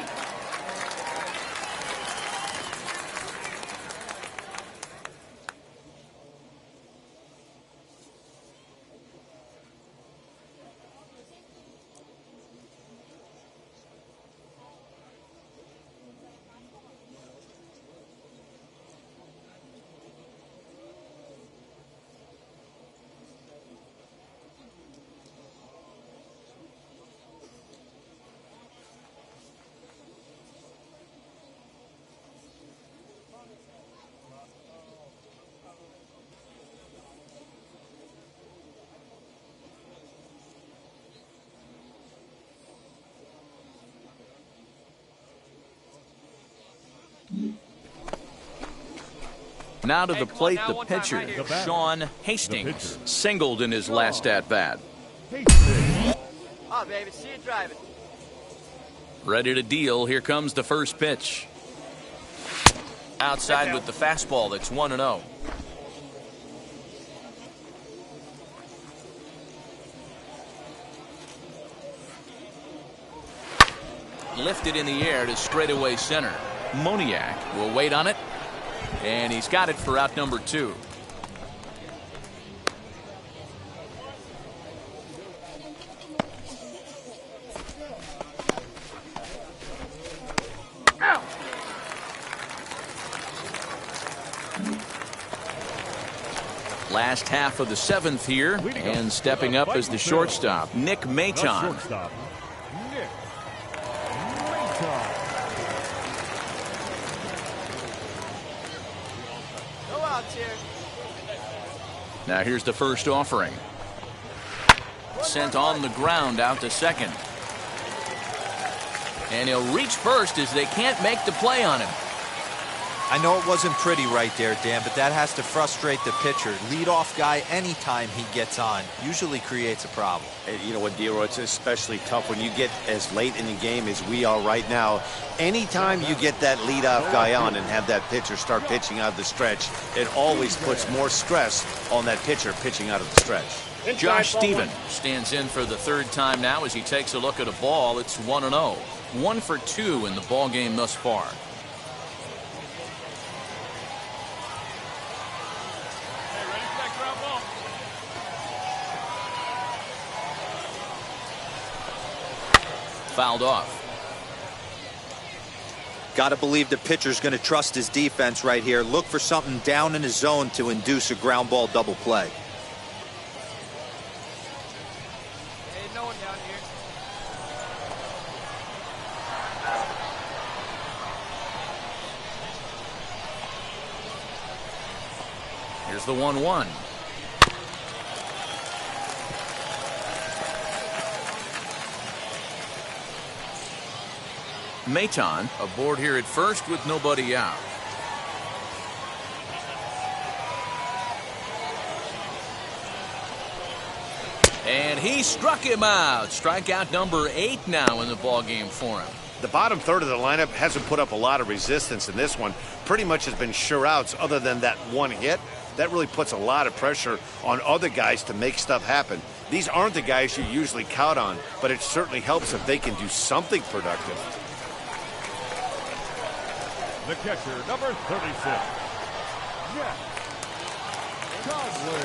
Now to the plate, the pitcher, Sean Hastings, singled in his last at-bat. Oh, baby, see you driving. Ready to deal. Here comes the first pitch. Outside with the fastball. That's 1-0. Lifted in the air to straightaway center. Moniak will wait on it, and he's got it for out number 2. Last half of the 7th here, and stepping up as the shortstop, Nick Maton. Now here's the first offering. Sent on the ground out to second. And he'll reach first as they can't make the play on him. I know it wasn't pretty right there, Dan, but that has to frustrate the pitcher. Leadoff guy, anytime he gets on, usually creates a problem. You know what, Dero, it's especially tough when you get as late in the game as we are right now. Anytime you get that leadoff guy on and have that pitcher start pitching out of the stretch, it always puts more stress on that pitcher pitching out of the stretch. Josh Stephen stands in for the 3rd time now as he takes a look at a ball. It's 1-0. 1 for 2 in the ball game thus far. Fouled off. Got to believe the pitcher's going to trust his defense right here. Look for something down in his zone to induce a ground ball double play. Hey, no one down here. Here's the 1-1. Maton aboard here at first with nobody out. And he struck him out. Strikeout number 8 now in the ball game for him. The bottom third of the lineup hasn't put up a lot of resistance in this one. Pretty much has been sure outs other than that one hit. That really puts a lot of pressure on other guys to make stuff happen. These aren't the guys you usually count on, but it certainly helps if they can do something productive. The catcher, number 36, Jack Conley.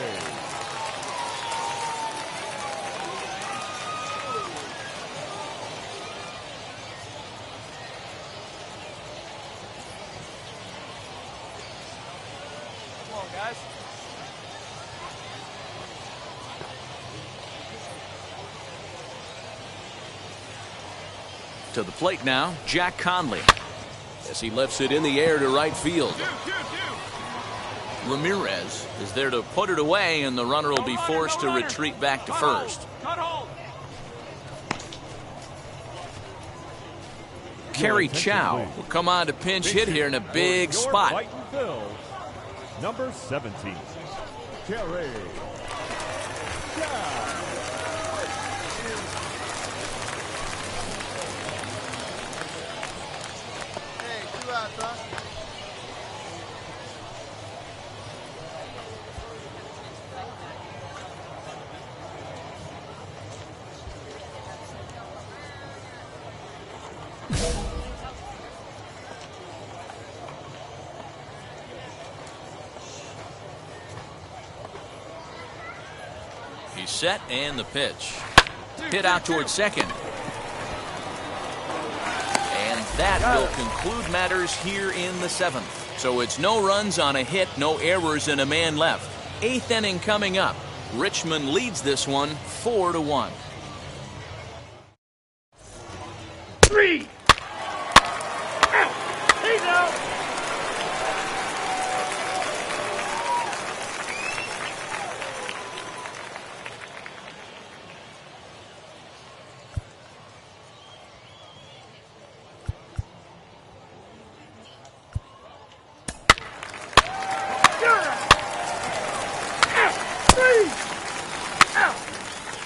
Come on, guys. To the plate now, Jack Conley. As he lifts it in the air to right field. Ramirez is there to put it away, and the runner will be forced to retreat back to first. Kerry Chow will come on to pinch hit here in a big spot. Number 17, Kerry Chow. He's set, and the pitch. Hit out towards second. And that will conclude matters here in the 7th. So it's no runs on a hit, no errors, and a man left. 8th inning coming up. Richmond leads this one 4-1. 3. Out. He's out.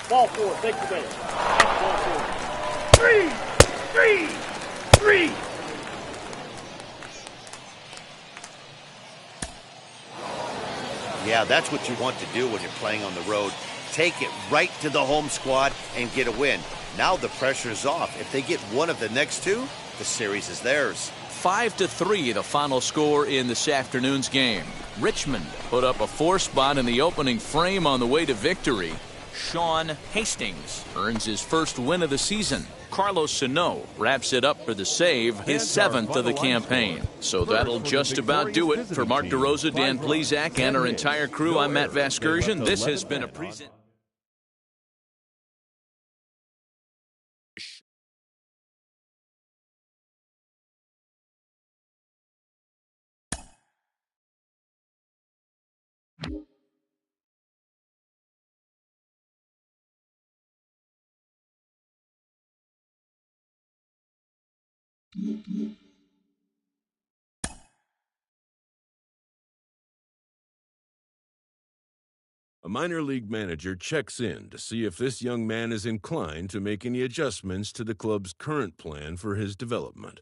Ball 4, take the base. Ball 4. 3. Three. Yeah, that's what you want to do when you're playing on the road. Take it right to the home squad and get a win. Now the pressure's off. If they get one of the next two, the series is theirs. 5-3, the final score in this afternoon's game. Richmond put up a 4 spot in the opening frame on the way to victory. Sean Hastings earns his first win of the season. Carlos Sano wraps it up for the save, his 7th of the campaign. So that'll just about do it. For Mark DeRosa, Dan Plezak, and our entire crew, I'm Matt Vasgersian. This has been a present. A minor league manager checks in to see if this young man is inclined to make any adjustments to the club's current plan for his development.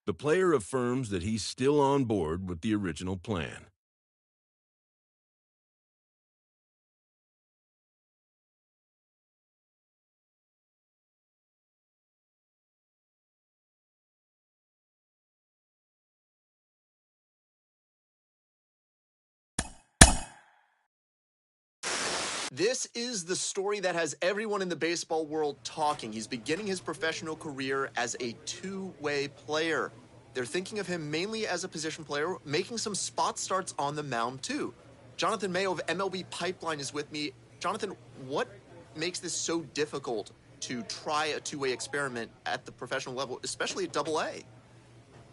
The player affirms that he's still on board with the original plan. This is the story that has everyone in the baseball world talking. He's beginning his professional career as a two-way player. They're thinking of him mainly as a position player, making some spot starts on the mound too. Jonathan Mayo of MLB Pipeline is with me. Jonathan, what makes this so difficult to try a two-way experiment at the professional level, especially at AA?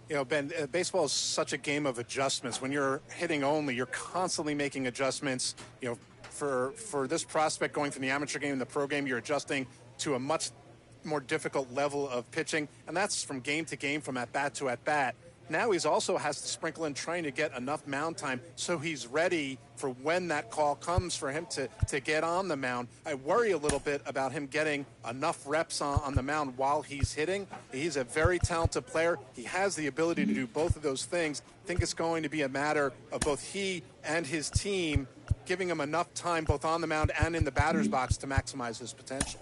You know, Ben, baseball is such a game of adjustments. When you're hitting only, you're constantly making adjustments. You know, for this prospect going from the amateur game to the pro game, you're adjusting to a much more difficult level of pitching, and that's from game to game, from at bat to at bat. Now he's also has to sprinkle in trying to get enough mound time so he's ready for when that call comes for him to get on the mound. I worry a little bit about him getting enough reps on the mound while he's hitting. He's a very talented player. He has the ability to do both of those things. I think it's going to be a matter of both he and his team giving him enough time both on the mound and in the batter's box to maximize his potential.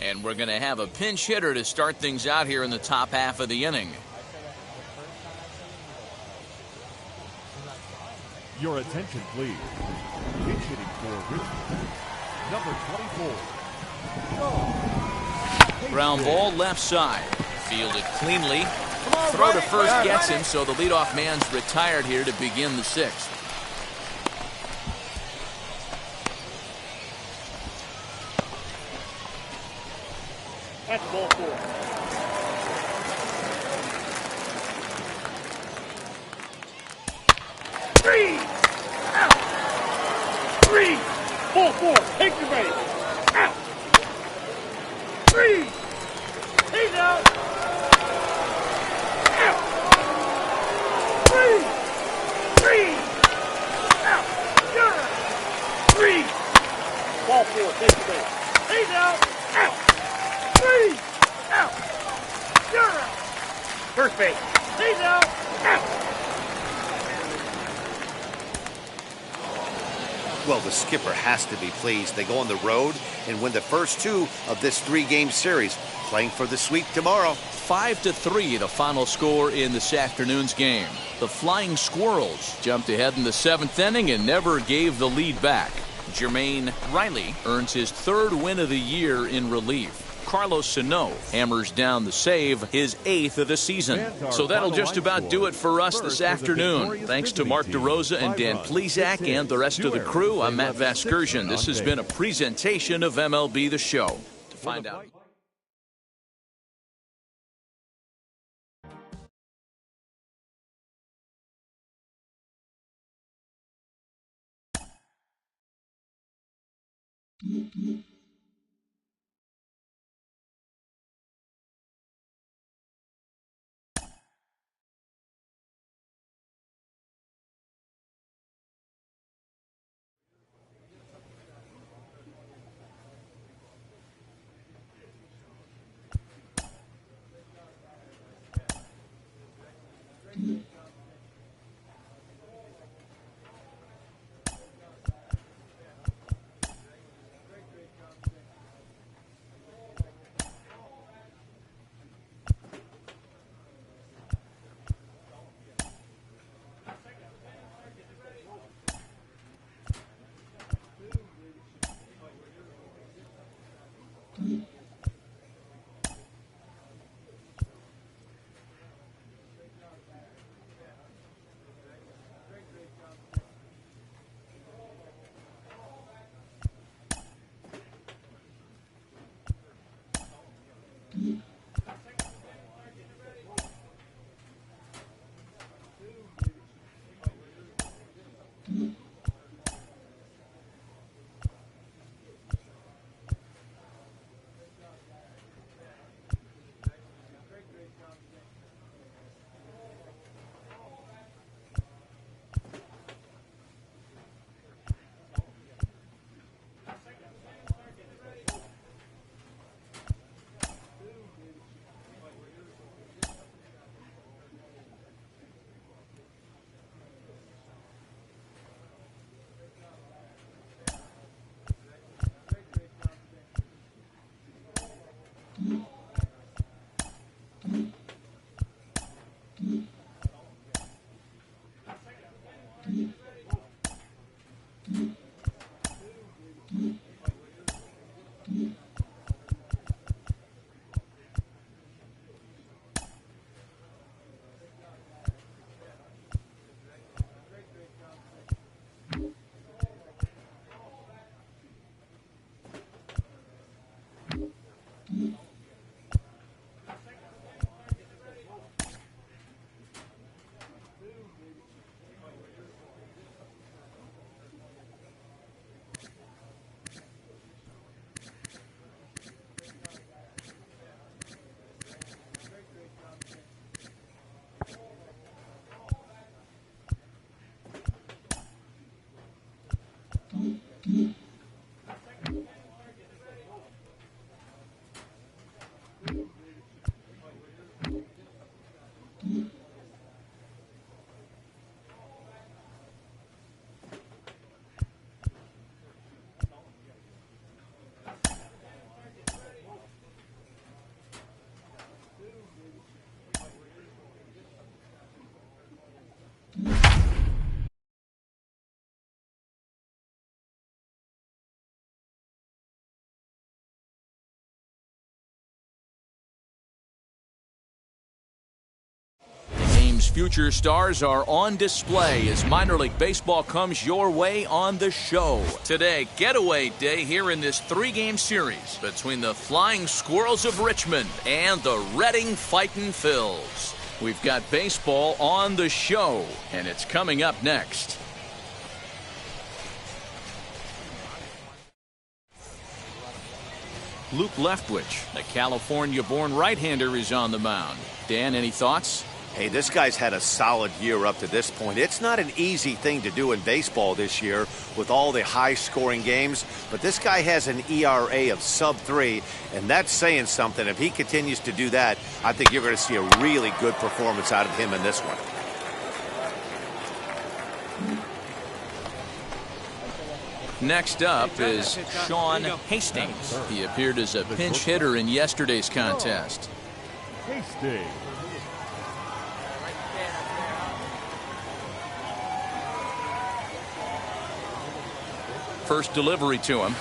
And we're going to have a pinch hitter to start things out here in the top half of the inning. Your attention, please. Pinch hitting for Richmond, number 24. Ground ball left side. Fielded cleanly. Throw to first gets him, so the leadoff man's retired here to begin the sixth. That's ball 4. Out. 3. Ball 4. Take the base. Out. 3. He's out. Out. 3. Out. You're out. 3. Ball 4. Take the base. He's out. Out. 3. Out. You're out. First base. He's out. Out. Well, the skipper has to be pleased. They go on the road and win the first two of this three-game series, playing for the sweep tomorrow. 5-3, the final score in this afternoon's game. The Flying Squirrels jumped ahead in the 7th inning and never gave the lead back. Jermaine Riley earns his 3rd win of the year in relief. Carlos Sano hammers down the save, his 8th of the season. So that'll just about do it for us this afternoon. Thanks to Mark DeRosa and Dan Plesac and the rest of the crew, I'm Matt Vasgersian. This has been a presentation of MLB The Show. To find out. Future stars are on display as minor league baseball comes your way on the show. Today, getaway day here in this three-game series between the Flying Squirrels of Richmond and the Reading Fightin' Phils. We've got baseball on the show, and it's coming up next. Luke Leftwich, the California-born right-hander, is on the mound. Dan, any thoughts? Hey, this guy's had a solid year up to this point. It's not an easy thing to do in baseball this year with all the high-scoring games, but this guy has an ERA of sub-3, and that's saying something. If he continues to do that, I think you're going to see a really good performance out of him in this one. Next up is Sean Hastings. He appeared as a pinch hitter in yesterday's contest. Hastings. First delivery to him.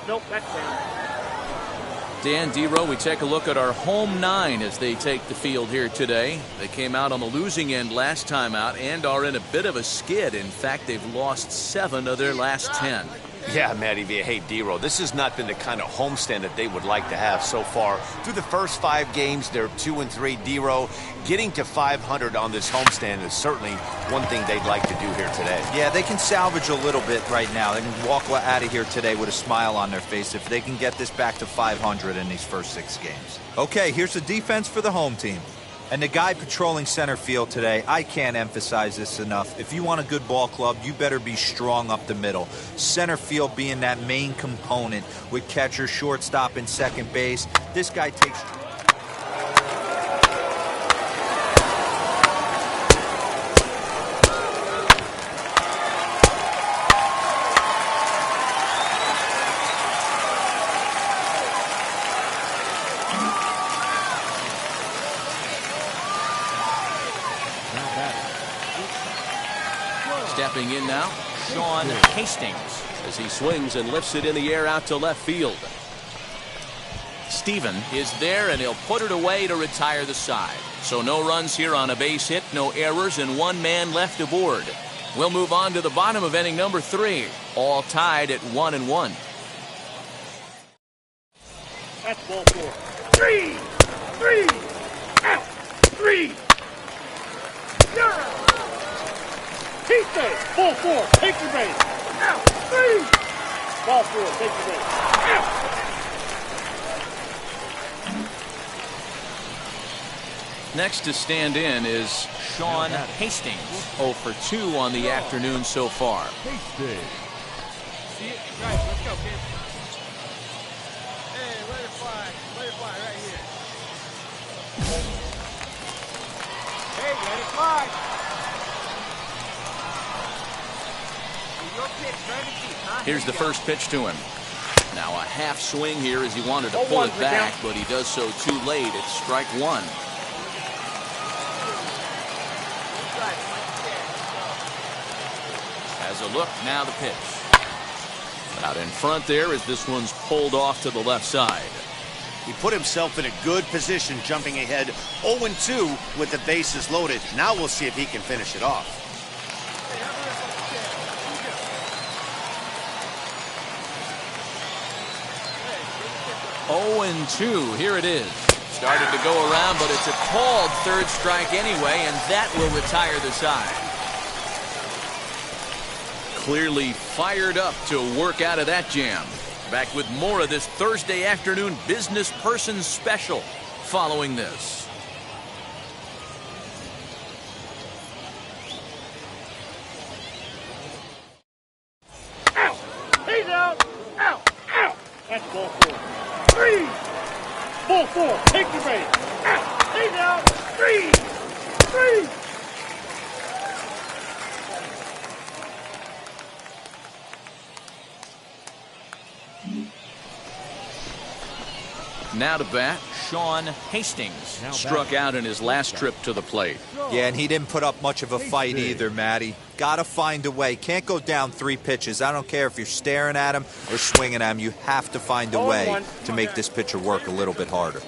Nope, that's down. Dan Dero, we take a look at our home 9 as they take the field here today. They came out on the losing end last time out and are in a bit of a skid. In fact, they've lost 7 of their last 10. Yeah, Matty V. Hey, Dero, this has not been the kind of homestand that they would like to have so far. Through the first 5 games, they're 2-3. Dero, getting to 500 on this homestand is certainly one thing they'd like to do here today. Yeah, they can salvage a little bit right now. They can walk out of here today with a smile on their face if they can get this back to 500 in these first 6 games. Okay, here's the defense for the home team. And the guy patrolling center field today, I can't emphasize this enough. If you want a good ball club, you better be strong up the middle. Center field being that main component with catcher, shortstop, and second base. This guy takes... Stepping in now, Sean Hastings as he swings and lifts it in the air out to left field. Steven is there and he'll put it away to retire the side. So no runs here on a base hit, no errors, and 1 man left aboard. We'll move on to the bottom of inning number 3, all tied at 1-1. That's ball 4. 3! Out! 3! You're out! Keep that! Ball 4, take the base! Out! 3! Ball 4, take the base! Out! Next to stand in is Sean Hastings, 0 for 2 on the afternoon so far. Hastings. See it? Right, let's go, kid. Hey, let it fly right here. Hey, let it fly. Your pitch, very deep, huh? Here's the first pitch to him. Now a half swing here as he wanted to pull it back, but he does so too late. It's strike 1. Has a look, now the pitch. Out in front there as this one's pulled off to the left side. He put himself in a good position jumping ahead 0-2 with the bases loaded. Now we'll see if he can finish it off. 0-2, here it is. Started to go around, but it's a called third strike anyway, and that will retire the side. Clearly fired up to work out of that jam. Back with more of this Thursday afternoon business person special following this. Out! He's out! Out! Out! That's ball 4. 3! Ball 4, take the base! Out! He's out! 3! 3! Now to bat, Sean Hastings. Struck out in his last trip to the plate. Yeah, and he didn't put up much of a fight either, Matty. Got to find a way. Can't go down 3 pitches. I don't care if you're staring at him or swinging at him. You have to find a way to make this pitcher work a little bit harder.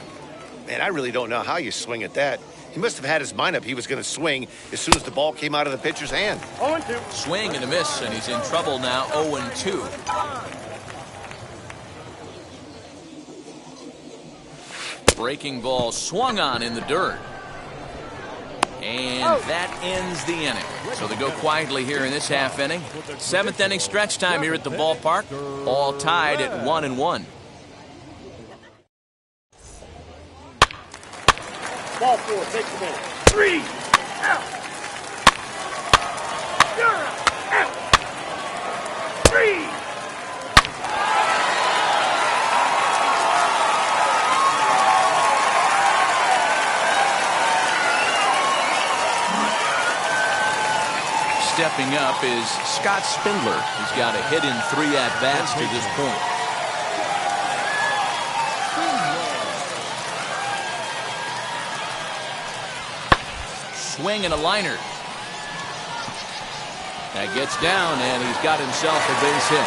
Man, I really don't know how you swing at that. He must have had his mind up he was going to swing as soon as the ball came out of the pitcher's hand. 0-2. Swing and a miss, and he's in trouble now, 0-2. Breaking ball swung on in the dirt. And that ends the inning. So they go quietly here in this half inning. 7th inning stretch time here at the ballpark. All tied at 1-1. Ball 4, take the base. 3! Out. You're out. 3. Stepping up is Scott Spindler. He's got a hit in 3 at-bats to this point. Swing and a liner. That gets down, and he's got himself a base hit.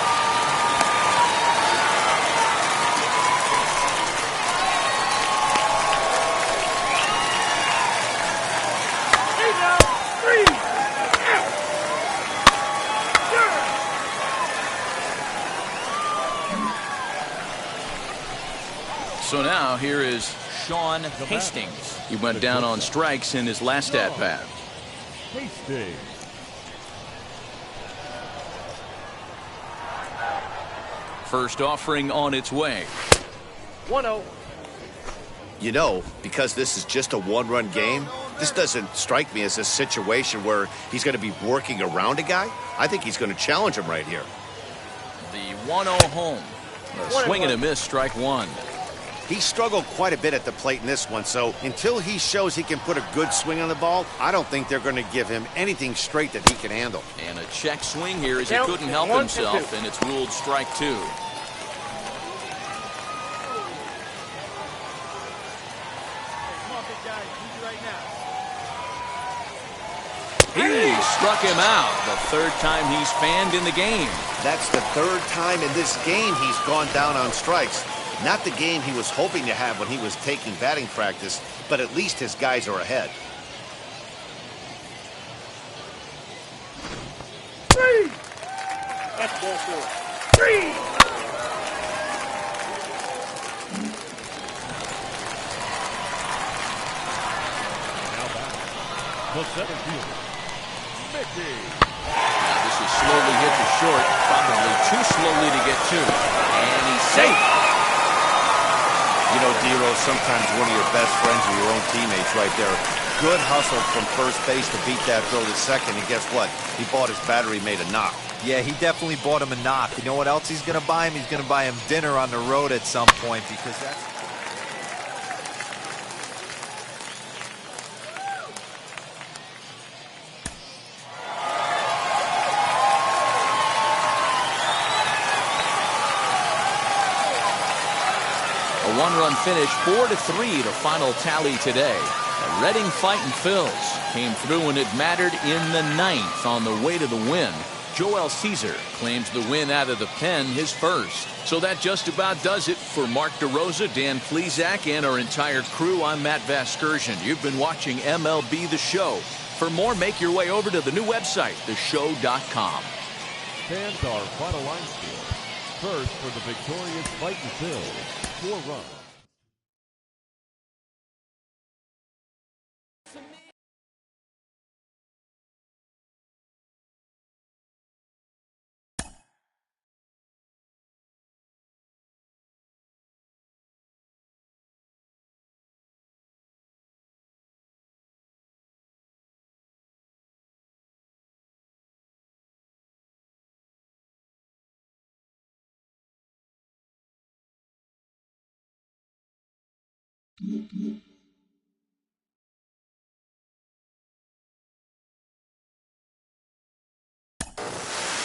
So now here is Sean Hastings. He went down on strikes in his last at-bat. Hastings. First offering on its way. 1-0. You know, because this is just a one-run game, this doesn't strike me as a situation where he's going to be working around a guy. I think he's going to challenge him right here. The 1-0 home. A swing and a miss, strike 1. He struggled quite a bit at the plate in this one, so until he shows he can put a good swing on the ball, I don't think they're going to give him anything straight that he can handle. And a check swing here as he couldn't help himself, and it's ruled strike 2. He struck him out. The 3rd time he's fanned in the game. That's the 3rd time in this game he's gone down on strikes. Not the game he was hoping to have when he was taking batting practice, but at least his guys are ahead. 3. That's ball 4. 3. Now back. The center fielder, Mickey. Now this is slowly hit to short, probably too slowly to get to. And he's safe. You know, Dero, sometimes one of your best friends are your own teammates right there. Good hustle from first base to beat that throw to second, and guess what? He bought his battery made a knock. Yeah, he definitely bought him a knock. You know what else he's going to buy him? He's going to buy him dinner on the road at some point, because that's... A 1-run finish, 4-3 the final tally today. A Reading fighting Phils came through when it mattered in the 9th on the way to the win. Joel Caesar claims the win out of the pen, his first. So that just about does it for Mark DeRosa, Dan Plesac, and our entire crew. I'm Matt Vasgersian. You've been watching MLB The Show. For more, make your way over to the new website, theshow.com. Fans are final line score. First for the victorious Fightin' Phils, 4 runs.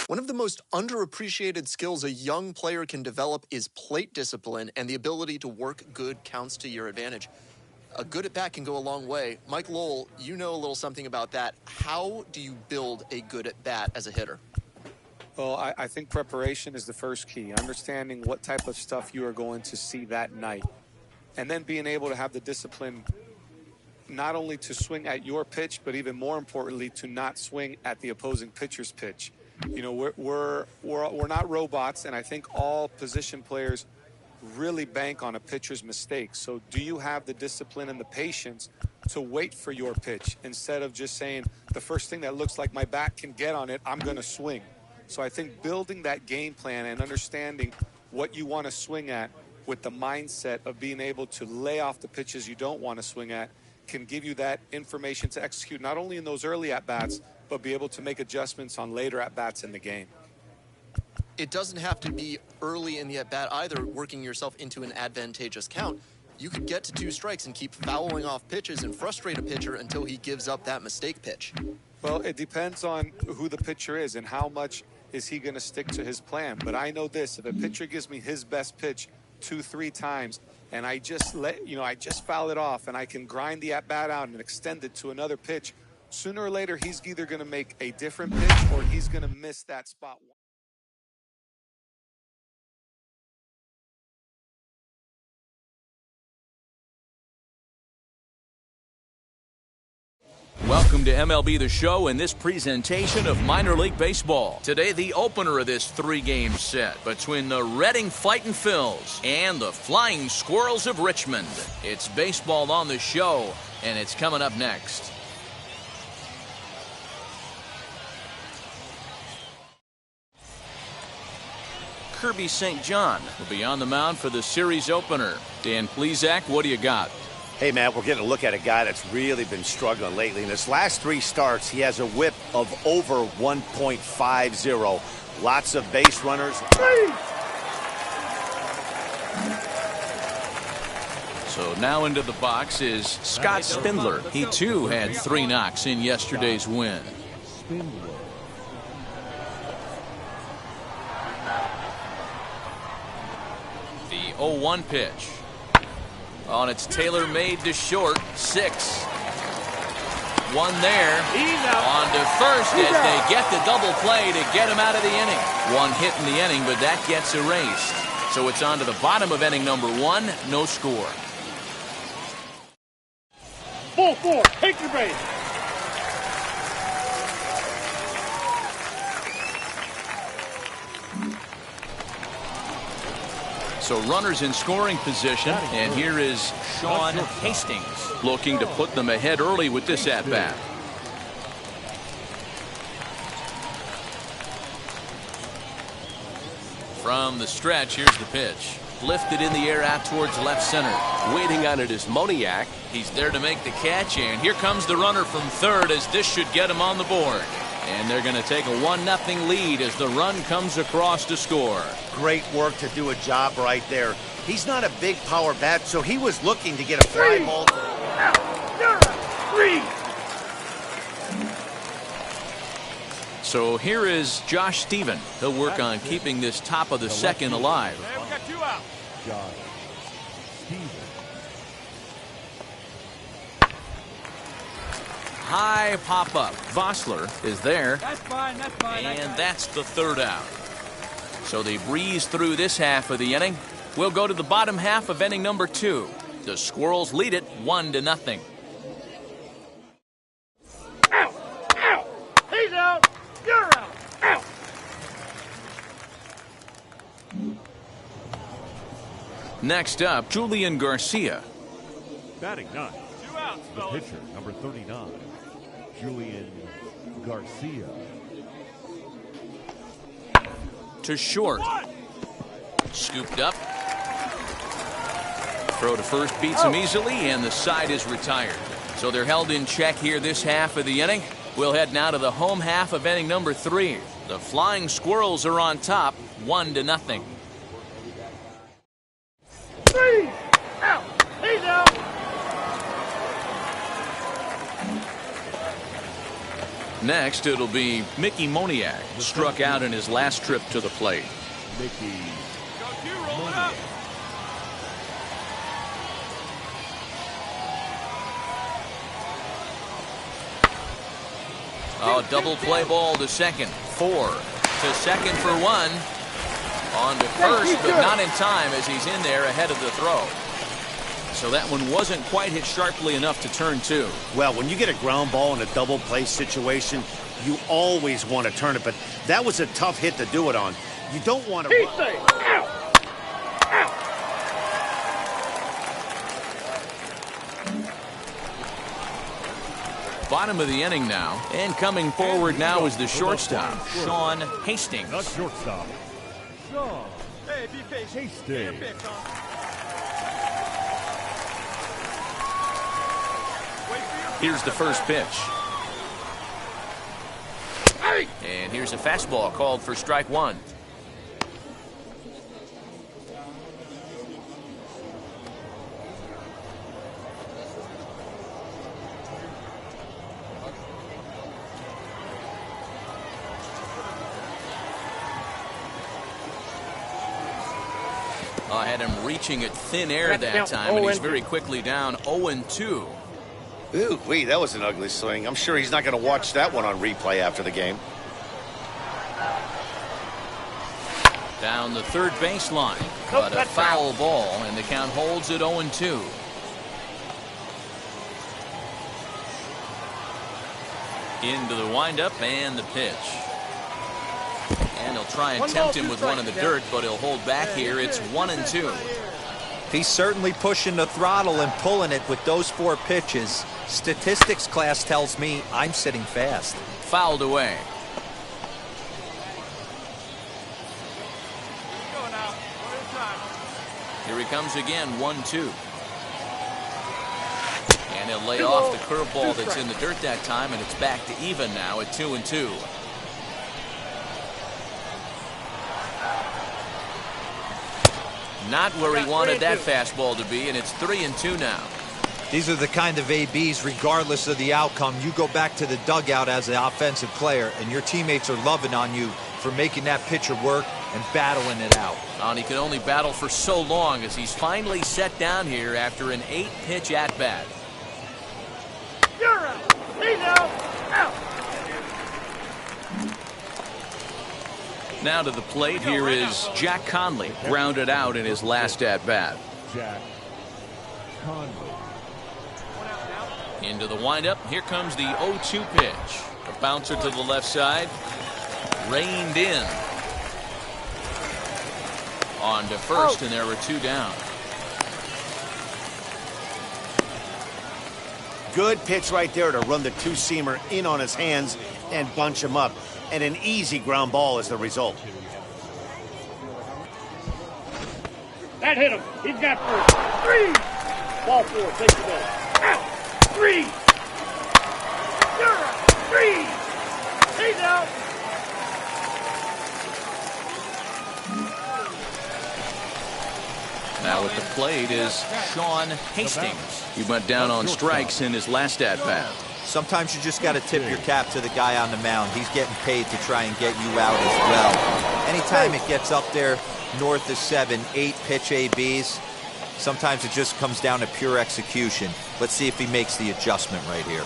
One of the most underappreciated skills a young player can develop is plate discipline and the ability to work good counts to your advantage. A good at-bat can go a long way. Mike Lowell, you know a little something about that. How do you build a good at-bat as a hitter? Well, I think preparation is the first key. Understanding what type of stuff you are going to see that night. And then being able to have the discipline not only to swing at your pitch, but even more importantly, to not swing at the opposing pitcher's pitch. You know, we're not robots, and I think all position players really bank on a pitcher's mistakes. So do you have the discipline and the patience to wait for your pitch instead of just saying the first thing that looks like my bat can get on it, I'm going to swing. So I think building that game plan and understanding what you want to swing at with the mindset of being able to lay off the pitches you don't want to swing at can give you that information to execute not only in those early at-bats, but be able to make adjustments on later at-bats in the game. It doesn't have to be early in the at-bat either, working yourself into an advantageous count. You could get to 2 strikes and keep fouling off pitches and frustrate a pitcher until he gives up that mistake pitch. Well, it depends on who the pitcher is and how much is he going to stick to his plan. But I know this, if a pitcher gives me his best pitch 2-3 times and I just foul it off and I can grind the at-bat out and extend it to another pitch, sooner or later he's either going to make a different pitch or he's going to miss that spot. Welcome to MLB The Show and this presentation of minor league baseball. Today, the opener of this 3-game set between the Reading Fightin' Phils and the Flying Squirrels of Richmond. It's baseball on the show, and it's coming up next. Kirby St. John will be on the mound for the series opener. Dan Plesac, what do you got? Hey, Matt, we're getting a look at a guy that's really been struggling lately. In his last 3 starts, he has a whip of over 1.50. Lots of base runners. So now into the box is Scott Spindler. He, too, had 3 knocks in yesterday's win. The 0-1 pitch. On its tailor-made to short, 6. 1 there. On to first as they get the double play to get him out of the inning. 1 hit in the inning, but that gets erased. So it's on to the bottom of inning number 1, no score. 4-4, take your base. So runners in scoring position, and here is Sean Hastings looking to put them ahead early with this at-bat. From the stretch, here's the pitch. Lifted in the air out towards left center. Waiting on it is Moniak. He's there to make the catch, and here comes the runner from third as this should get him on the board. And they're going to take a 1-0 lead as the run comes across to score. Great work to do a job right there. He's not a big power bat, so he was looking to get a fly ball. 3. So here is Josh Stephen. He'll work on keeping this top of the second alive. Hey, we got 2 out. Josh Stephen. High pop-up. Vossler is there. That's fine, that's fine. And that's the 3rd out. So they breeze through this half of the inning. We'll go to the bottom half of inning number 2. The Squirrels lead it 1-0. Out! Out! He's out! You're out! Out! Next up, Julian Garcia. Batting 9. 2 outs, The fellas. pitcher, number 39, Julian Garcia. To short. Scooped up. Throw to first beats him easily, and the side is retired. So they're held in check here this half of the inning. We'll head now to the home half of inning number 3. The Flying Squirrels are on top, 1-0. 3. Out! He's out! Next, it'll be Mickey Moniak, struck out in his last trip to the plate. Mickey Roll it up. Oh, double play ball to second. 4 to second for 1. On to first, but not in time as he's in there ahead of the throw. So that one wasn't quite hit sharply enough to turn 2. Well, when you get a ground ball in a double play situation, you always want to turn it, but that was a tough hit to do it on. You don't want to... He's safe! Out! Out! Bottom of the inning now, and coming forward now is the shortstop, Sean Hastings. The shortstop, Sean Hey, be patient. Hastings. Here's the first pitch. And here's a fastball called for strike one. I had him reaching at thin air that time, and he's very quickly down 0-2. Ooh, that was an ugly swing. I'm sure he's not going to watch that one on replay after the game. Down the third baseline, but a foul ball, and the count holds at 0-2. Into the windup and the pitch. And he'll try and tempt him with one in the dirt, but he'll hold back here. It's 1-2. He's certainly pushing the throttle and pulling it with those 4 pitches. Statistics class tells me I'm sitting fast. Fouled away. Here he comes again, 1-2. And he'll lay off the curveball that's in the dirt that time, and it's back to even now at 2-2. Not where he wanted that fastball to be, and it's 3-2 now. These are the kind of ABs, regardless of the outcome, you go back to the dugout as an offensive player, and your teammates are loving on you for making that pitcher work and battling it out. And he can only battle for so long as he's finally set down here after an 8-pitch at-bat. You're out. He's out. Out. Now to the plate, here is Jack Conley, grounded out in his last at-bat. Jack Conley. Into the windup, here comes the 0-2 pitch. A bouncer to the left side, reined in. On to first, and there were 2 down. Good pitch right there to run the two-seamer in on his hands and bunch him up. And an easy ground ball is the result. That hit him. He's got first. 3. Ball 4. Take the ball. Out. 3. You're out. 3. He's out. Now at the plate is Sean Hastings. He went down on strikes in his last at-bat. Sometimes you just got to tip your cap to the guy on the mound. He's getting paid to try and get you out as well. Anytime it gets up there north of 7, 8-pitch ABs, sometimes it just comes down to pure execution. Let's see if he makes the adjustment right here.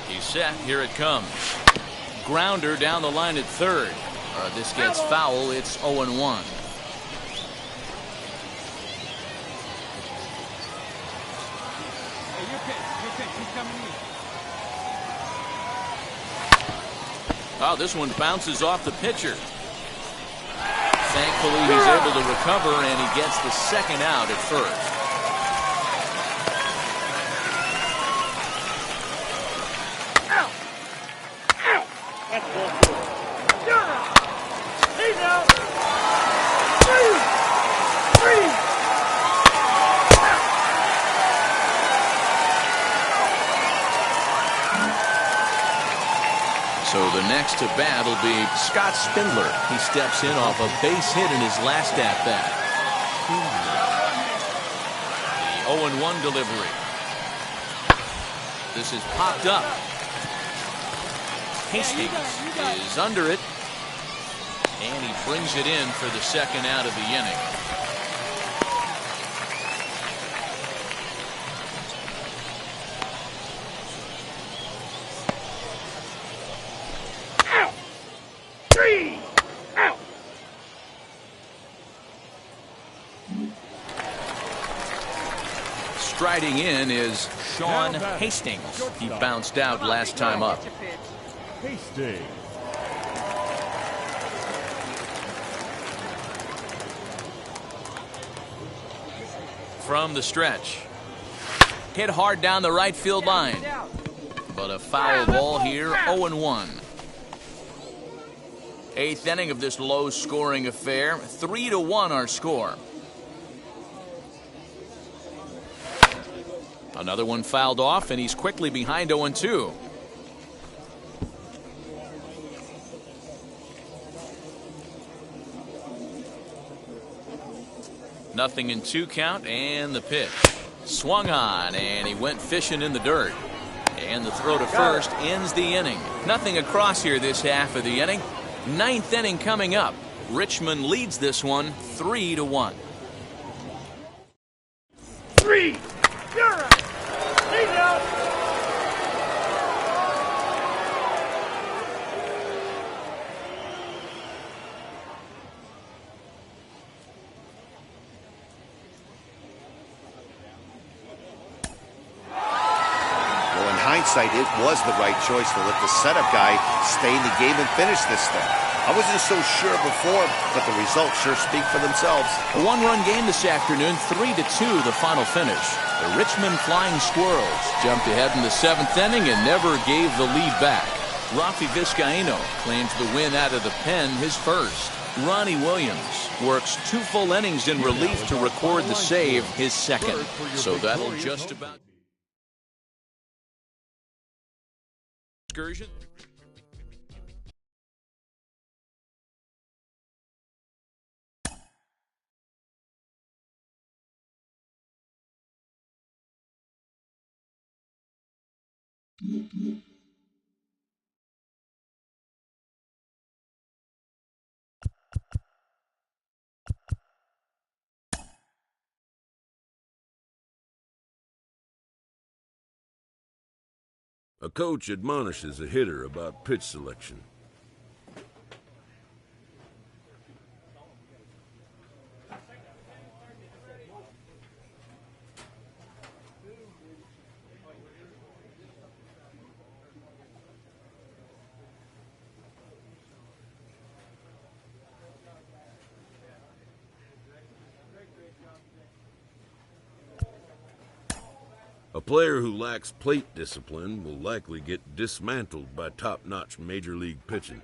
He's set. Here it comes. Grounder down the line at third. This gets foul. It's 0-1. Oh, this one bounces off the pitcher. Thankfully, he's able to recover, and he gets the second out at first. Out. Out. That's ball 4. You're out. He's out. 3. So the next to bat will be Scott Spindler. He steps in off a base hit in his last at-bat. The 0-1 delivery. This is popped up. Hastings is under it. And he brings it in for the second out of the inning. Striding in is Sean Hastings. He bounced out last time up. Hastings. From the stretch. Hit hard down the right field line. But a foul ball here, 0-1. 8th inning of this low-scoring affair. 3-1 our score. Another one fouled off, and he's quickly behind 0-2. Nothing in 2 count, and the pitch. Swung on, and he went fishing in the dirt. And the throw to first ends the inning. Nothing across here this half of the inning. 9th inning coming up. Richmond leads this one 3-1. 3. You're out. He's out. It was the right choice to let the setup guy stay in the game and finish this thing. I wasn't so sure before, but the results sure speak for themselves. A 1-run game this afternoon, 3-2 the final finish. The Richmond Flying Squirrels jumped ahead in the 7th inning and never gave the lead back. Rafi Vizcaíno claims the win out of the pen, his first. Ronnie Williams works 2 full innings in relief to record the save, his second. So that'll just about excursion. A coach admonishes a hitter about pitch selection. A player who lacks plate discipline will likely get dismantled by top-notch major league pitching.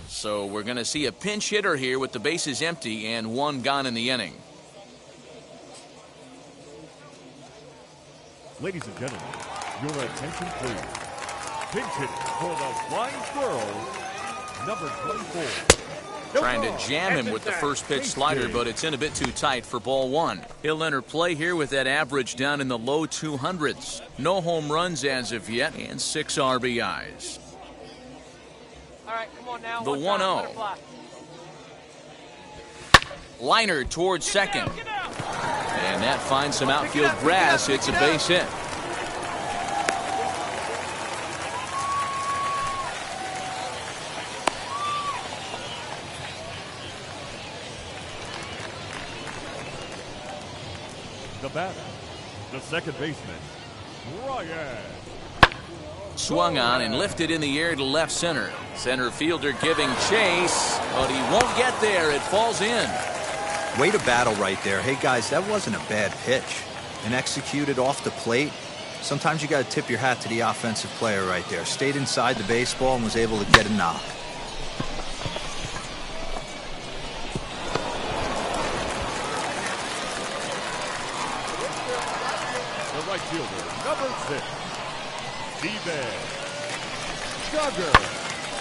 So we're going to see a pinch hitter here with the bases empty and 1 gone in the inning. Ladies and gentlemen, your attention please. Pinch hitter for the Flying Squirrels, number 24. Trying to jam him with the first pitch slider, but it's in a bit too tight for ball 1. He'll enter play here with that average down in the low 200s. No home runs as of yet and 6 RBIs. All right, come on now. The 1-0. Liner towards second. And that finds some outfield grass. It's a base hit. The batter, the second baseman, Ryan. Swung on and lifted in the air to left center. Center fielder giving chase, but he won't get there. It falls in. Way to battle right there. Hey, guys, that wasn't a bad pitch. And executed off the plate. Sometimes you got to tip your hat to the offensive player right there. Stayed inside the baseball and was able to get a knock. The right fielder, number 6, Steven Jugger.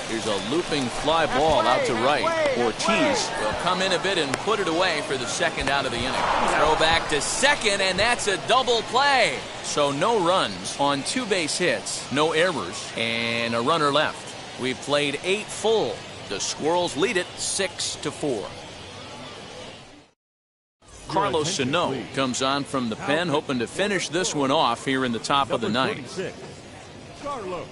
Here's a looping fly ball out to right. Ortiz will come in a bit and put it away for the second out of the inning. Throw back to second, and that's a double play. So no runs on 2 base hits, no errors, and a runner left. We've played 8 full. The Squirrels lead it 6-4. Carlos Sano comes on from the pen, hoping to finish this one off here in the top of the ninth. Carlos.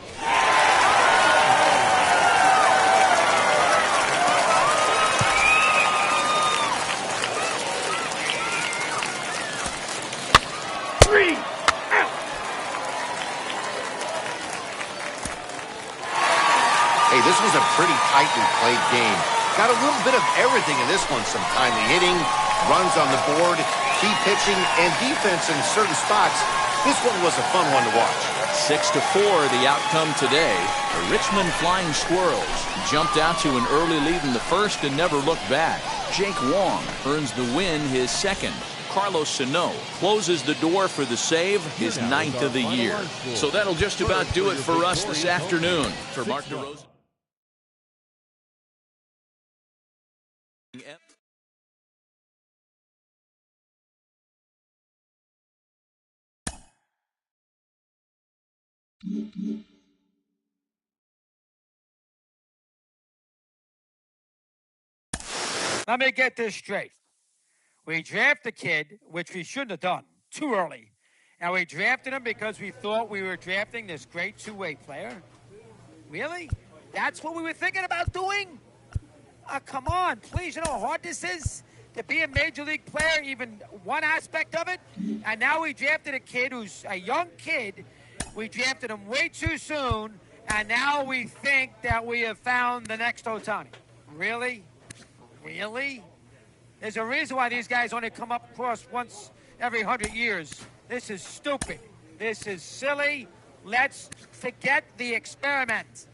Hey, this was a pretty tightly played game. Got a little bit of everything in this one. Some timely hitting, runs on the board, key pitching, and defense in certain spots. This one was a fun one to watch. 6-4 the outcome today. The Richmond Flying Squirrels jumped out to an early lead in the first and never looked back. Jake Wong earns the win, his second. Carlos Sano closes the door for the save, his 9th of the year. So that'll just about do it for us this afternoon. For Mark DeRosa. Let me get this straight. We drafted a kid, which we shouldn't have done, too early. And we drafted him because we thought we were drafting this great two-way player? Really? That's what we were thinking about doing? Come on, please. You know how hard this is to be a major league player, even one aspect of it? And now we drafted a kid who's a young kid. We drafted him way too soon, and now we think that we have found the next Ohtani. Really? Really? There's a reason why these guys only come up across once every 100 years. This is stupid. This is silly. Let's forget the experiment.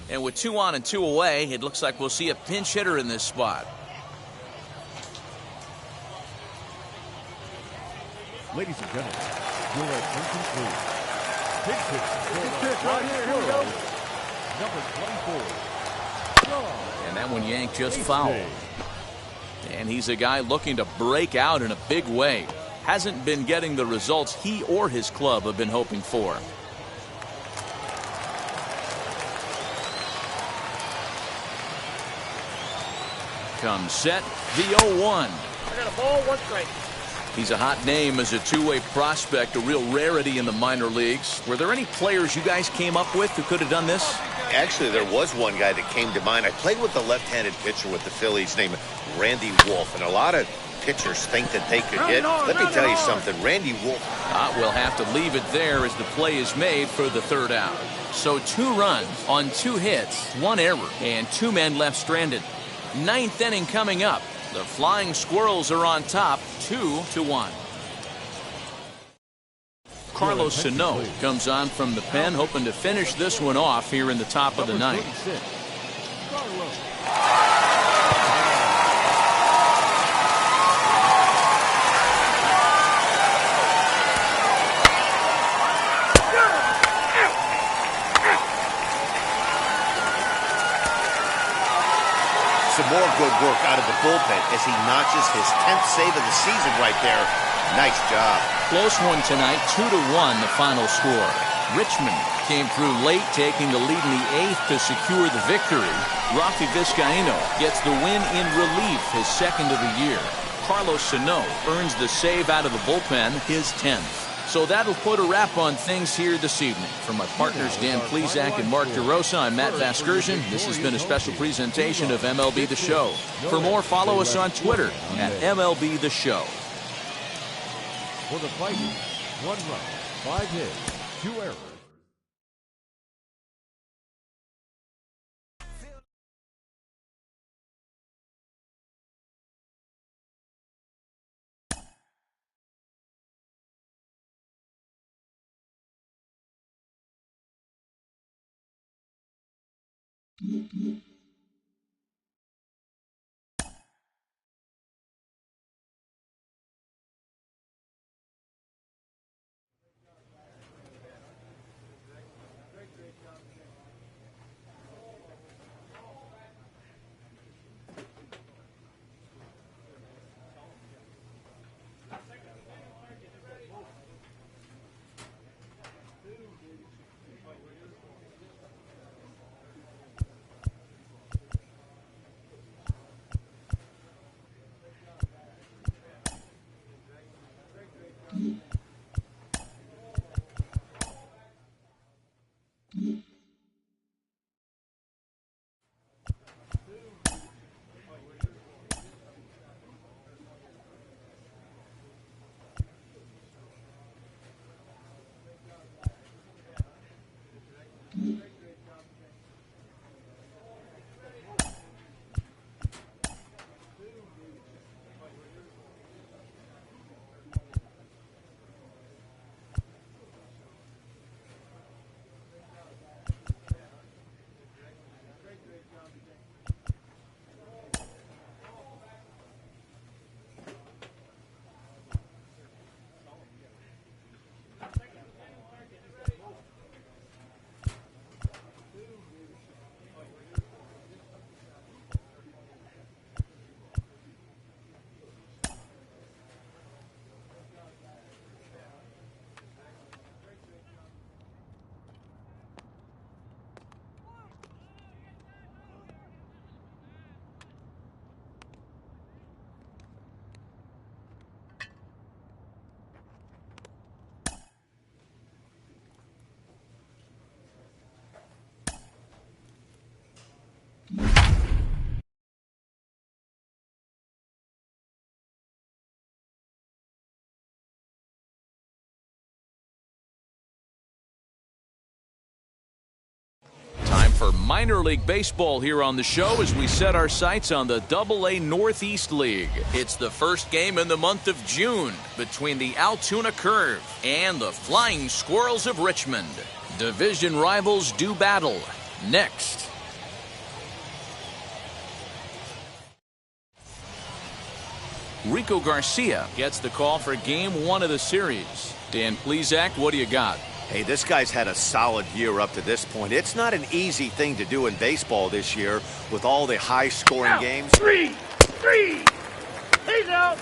And with 2 on and 2 away, it looks like we'll see a pinch hitter in this spot. Ladies and gentlemen, your attention please. Pinch hit for the Pitch right here. Here we go. number 24. And that one yanked just foul. And he's a guy looking to break out in a big way. Hasn't been getting the results he or his club have been hoping for. Comes set, the 0-1. I got a ball, 1 strike. He's a hot name as a two-way prospect, a real rarity in the minor leagues. Were there any players you guys came up with who could have done this? Actually, there was one guy that came to mind. I played with a left-handed pitcher with the Phillies named Randy Wolf, and a lot of pitchers think that they could hit. Let me tell you something, Randy Wolf. We'll have to leave it there as the play is made for the 3rd out. So 2 runs on 2 hits, 1 error, and 2 men left stranded. 9th inning coming up. The Flying Squirrels are on top, 2-1. Carlos Sano comes on from the pen, hoping to finish this one off here in the top of the 9th. Some more good work out of the bullpen as he notches his 10th save of the season right there. Nice job. Close one tonight, 2-1 the final score. Richmond came through late, taking the lead in the 8th to secure the victory. Rafi Vizcaíno gets the win in relief, his 2nd of the year. Carlos Sano earns the save out of the bullpen, his 10th. So that'll put a wrap on things here this evening. For my partners Dan Plesac and Mark DeRosa, I'm Matt Vasgersian. This has been a special presentation of MLB The Show. For more, follow us on Twitter at MLB The Show. For the Vikings, 1 run, 5 hits, 2 errors. For minor league baseball here on the show as we set our sights on the AA Northeast League. It's the first game in the month of June between the Altoona Curve and the Flying Squirrels of Richmond. Division rivals do battle. Next. Rico Garcia gets the call for Game 1 of the series. Dan Plesac, what do you got? Hey, this guy's had a solid year up to this point. It's not an easy thing to do in baseball this year with all the high-scoring games. Three. He's out.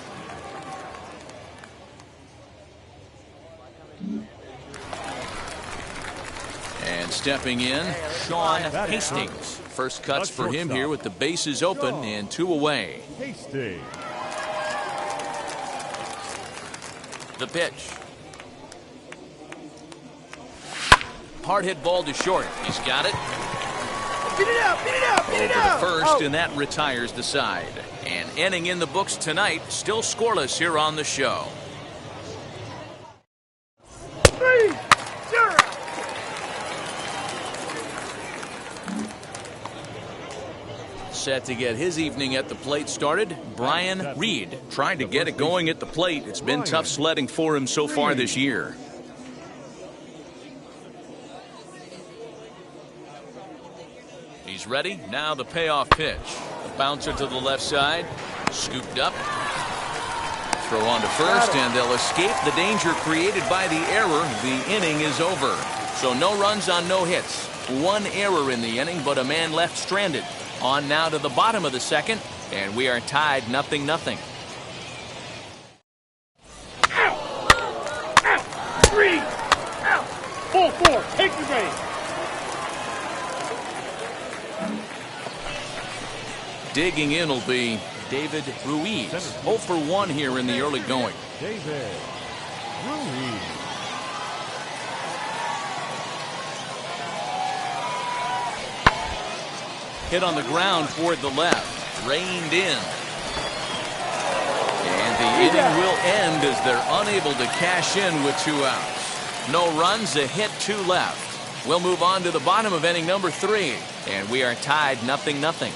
And stepping in, Sean Hastings. First cuts for him here with the bases open and 2 away. Hastings. The pitch. Hard hit ball to short. He's got it. Beat it out. Over to first, and that retires the side. An inning in the books tonight, still scoreless here on the show. 3-0. Set to get his evening at the plate started, Brian Reed. Trying to get it going at the plate. It's been tough sledding for him so far this year. He's ready. Now the payoff pitch. The bouncer to the left side. Scooped up. Throw on to first, and they'll escape the danger created by the error. The inning is over. So no runs on no hits. 1 error in the inning, but a man left stranded. On now to the bottom of the second, and we are tied 0-0. Out. 3. Out. 4-4. Take the base. Digging in will be David Ruiz. 0 for 1 here in the early going. David Ruiz. Hit on the ground toward the left. Reined in. And the inning will end as they're unable to cash in with 2 outs. No runs, a hit, 2 left. We'll move on to the bottom of inning number 3. And we are tied 0-0.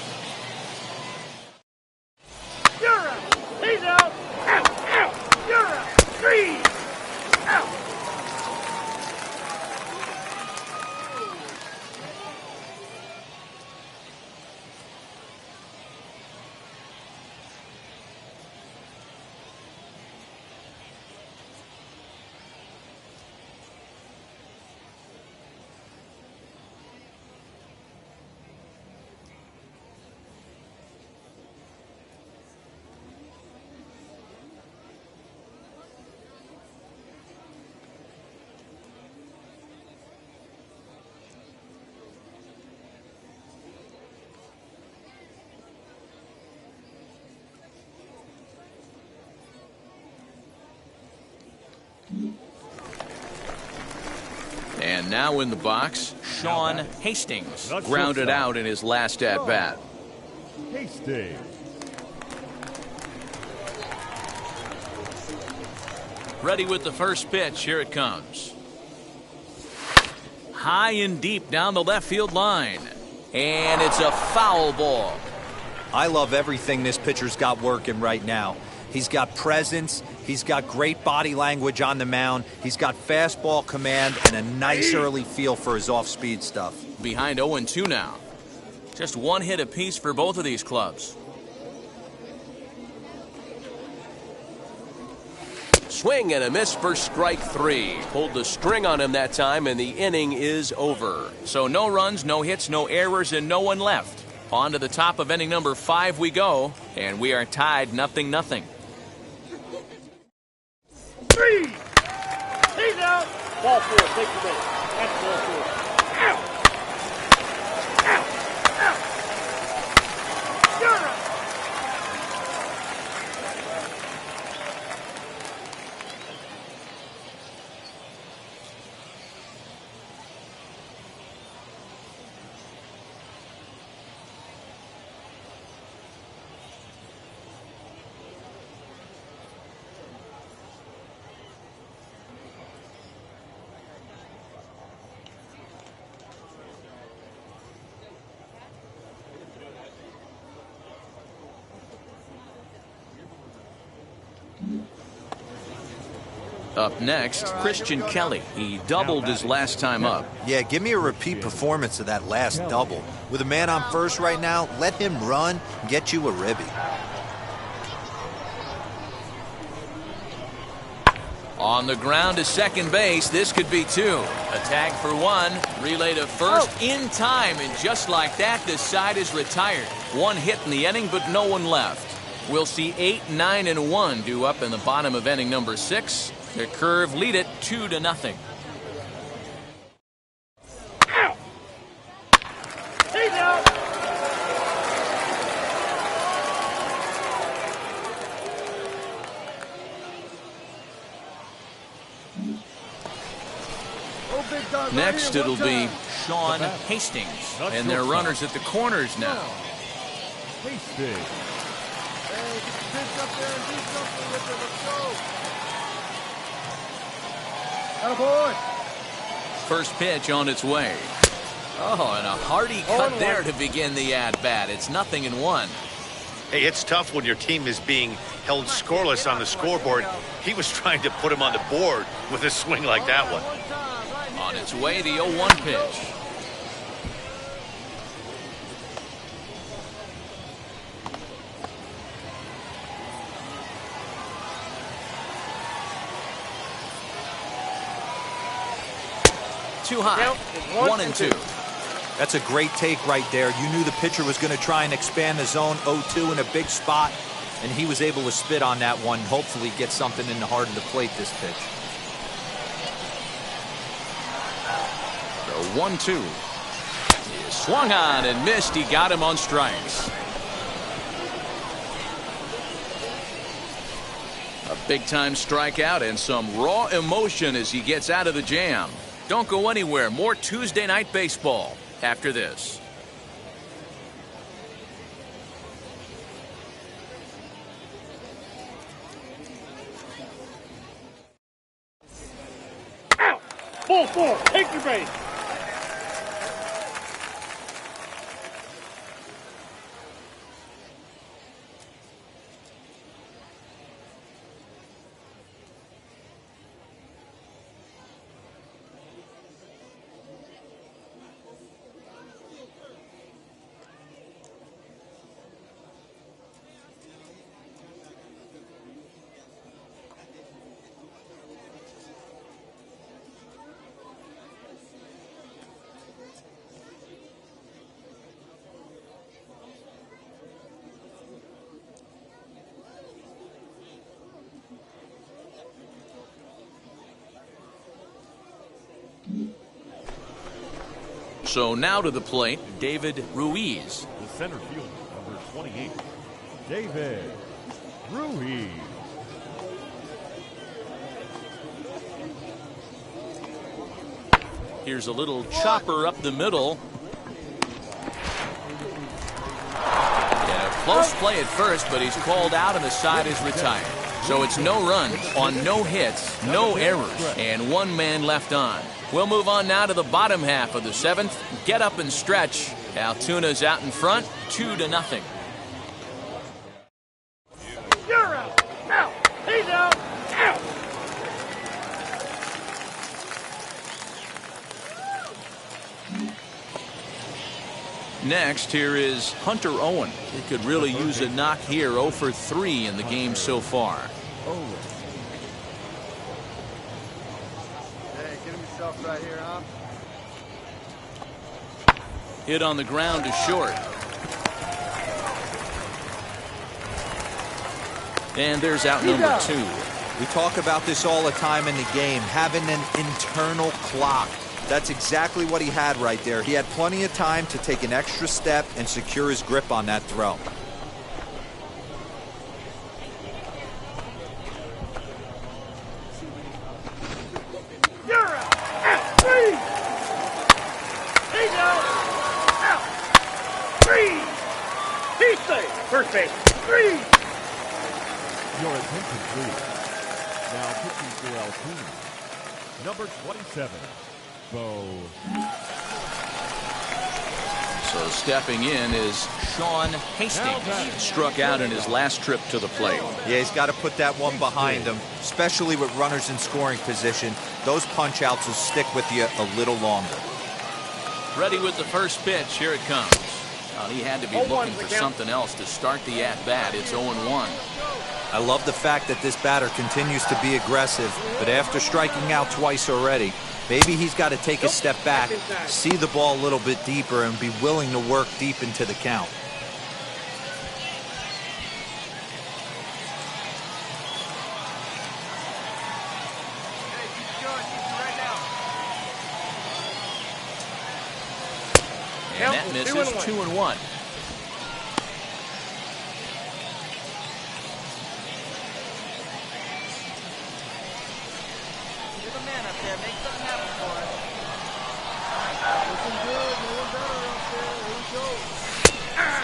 You're out. He's out. Out. You're out. 3. Out. And now in the box, Sean Hastings. Grounded out in his last at-bat. Hastings. Ready with the first pitch. Here it comes. High and deep down the left field line. And it's a foul ball. I love everything this pitcher's got working right now. He's got presence. He's got great body language on the mound. He's got fastball command and a nice early feel for his off-speed stuff. Behind 0-2 now. Just 1 hit apiece for both of these clubs. Swing and a miss for strike 3. Pulled the string on him that time, and the inning is over. So no runs, no hits, no errors, and no one left. On to the top of inning number 5 we go, and we are tied 0-0. 3. He's out. Ball 4. Take the base. That's ball 4. Out. Out. Out. You're out. Up next, Christian Kelly. He doubled his last time up. Yeah, give me a repeat performance of that last double. With a man on first right now, let him run and get you a ribby. On the ground to second base, this could be two. A tag for one, relay to first in time, and just like that, the side is retired. One hit in the inning, but no one left. We'll see 8, 9, and 1 due up in the bottom of inning number 6. The Curve lead it 2-0. He's out. Next, it'll be Sean Hastings, and their runners at the corners now. Hastings. Hey, get the pitch up there and do something with it. Let's go. Attaboy. First pitch on its way. Oh, and a hearty cut there to begin the at-bat. It's 0-1. Hey, it's tough when your team is being held scoreless on the scoreboard. He was trying to put him on the board with a swing like that one. On its way, the 0-1 pitch. Too high. 1-2. That's a great take right there. You knew the pitcher was going to try and expand the zone. 0-2 in a big spot, and he was able to spit on that one. Hopefully get something in the heart of the plate this pitch. 1-2. He swung on and missed. He got him on strikes. A big-time strikeout and some raw emotion as he gets out of the jam. Don't go anywhere. More Tuesday Night Baseball after this. Out. Ball 4. Take your base. So now to the plate, David Ruiz. The center fielder, number 28, David Ruiz. Here's a little chopper up the middle. And a close play at first, but he's called out and the side is retired. So it's no runs on no hits, no errors, and one man left on. We'll move on now to the bottom half of the 7th. Get up and stretch. Altuna's out in front, 2-0. You're out. Out. He's out. Out. Next, here is Hunter Owen. He could really use a knock here. 0 for 3 in the game so far. Hey, get him yourself right here, huh? Hit on the ground to short. And there's out number 2. We talk about this all the time in the game, having an internal clock. That's exactly what he had right there. He had plenty of time to take an extra step and secure his grip on that throw. You're out. Out. 3. He's out. Out. 3. He's safe. First base. 3. Your attention, please. Now pitching for Altoona, number 27, Bo. So stepping in is Sean Hastings. Struck out in his last trip to the plate. Yeah, he's got to put that one behind him, especially with runners in scoring position. Those punch-outs will stick with you a little longer. Ready with the first pitch. Here it comes. Well, he had to be looking for something else to start the at-bat. It's 0-1. I love the fact that this batter continues to be aggressive, but after striking out twice already, maybe he's got to take a step back, see the ball a little bit deeper, and be willing to work deep into the count. And that misses 2-1.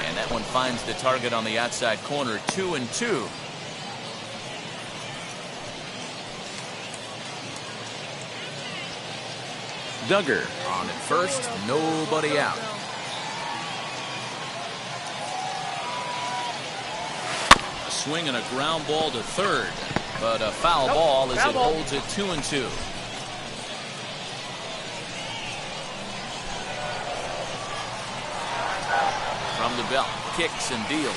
And that one finds the target on the outside corner, 2-2. Duggar on at first, nobody out. A swing and a ground ball to third, but a foul ball as it holds it 2-2. From the belt, kicks and deals.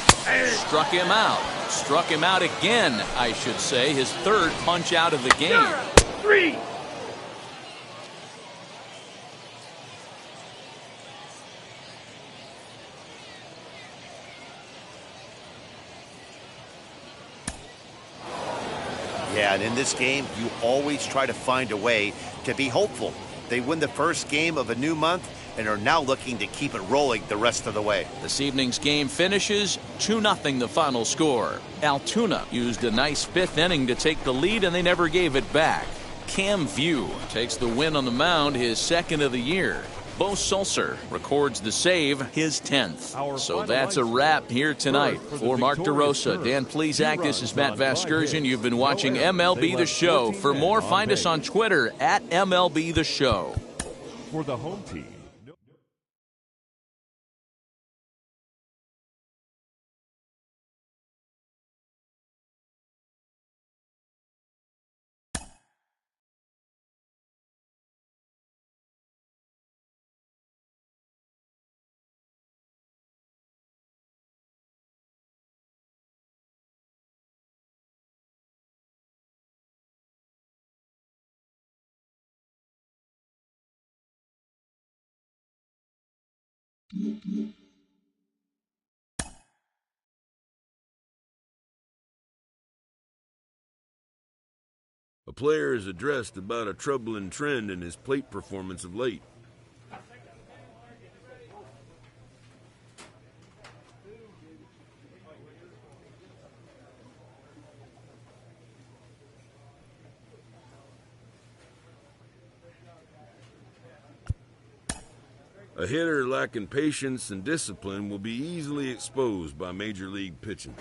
Struck him out. Struck him out again, I should say. His third punch out of the game. 3. Yeah, and in this game, you always try to find a way to be hopeful. They win the first game of a new month and are now looking to keep it rolling the rest of the way. This evening's game finishes 2-0 the final score. Altoona used a nice fifth inning to take the lead, and they never gave it back. Cam View takes the win on the mound, his second of the year. Bo Sulcer records the save, his 10th. So that's a wrap here tonight. For Mark DeRosa, Dan Plezak, this is Matt Vasgersian. You've been watching MLB The Show. For more, find us on Twitter at MLB The Show. For the home team. A player is addressed about a troubling trend in his plate performance of late. A hitter lacking patience and discipline will be easily exposed by major league pitching.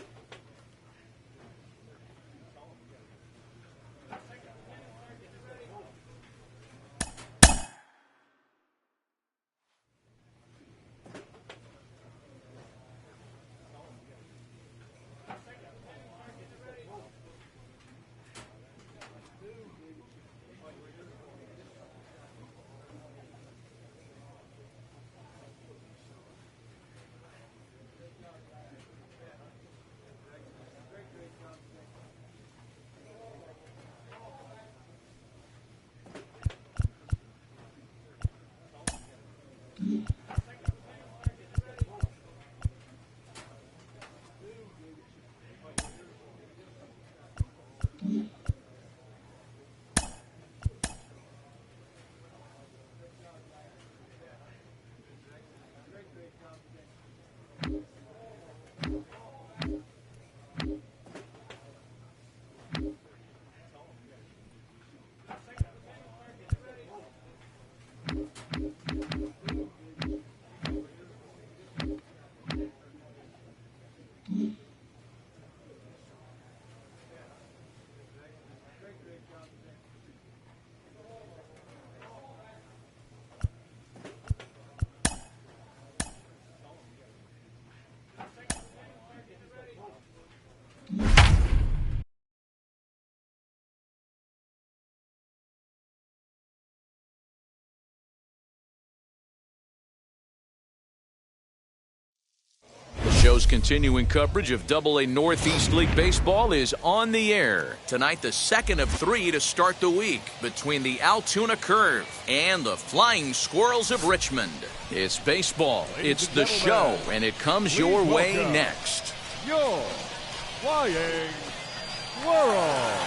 Metro's continuing coverage of AA Northeast League Baseball is on the air. Tonight, the second of 3 to start the week between the Altoona Curve and the Flying Squirrels of Richmond. It's baseball, it's the show, and it comes your way next. Your Flying Squirrels.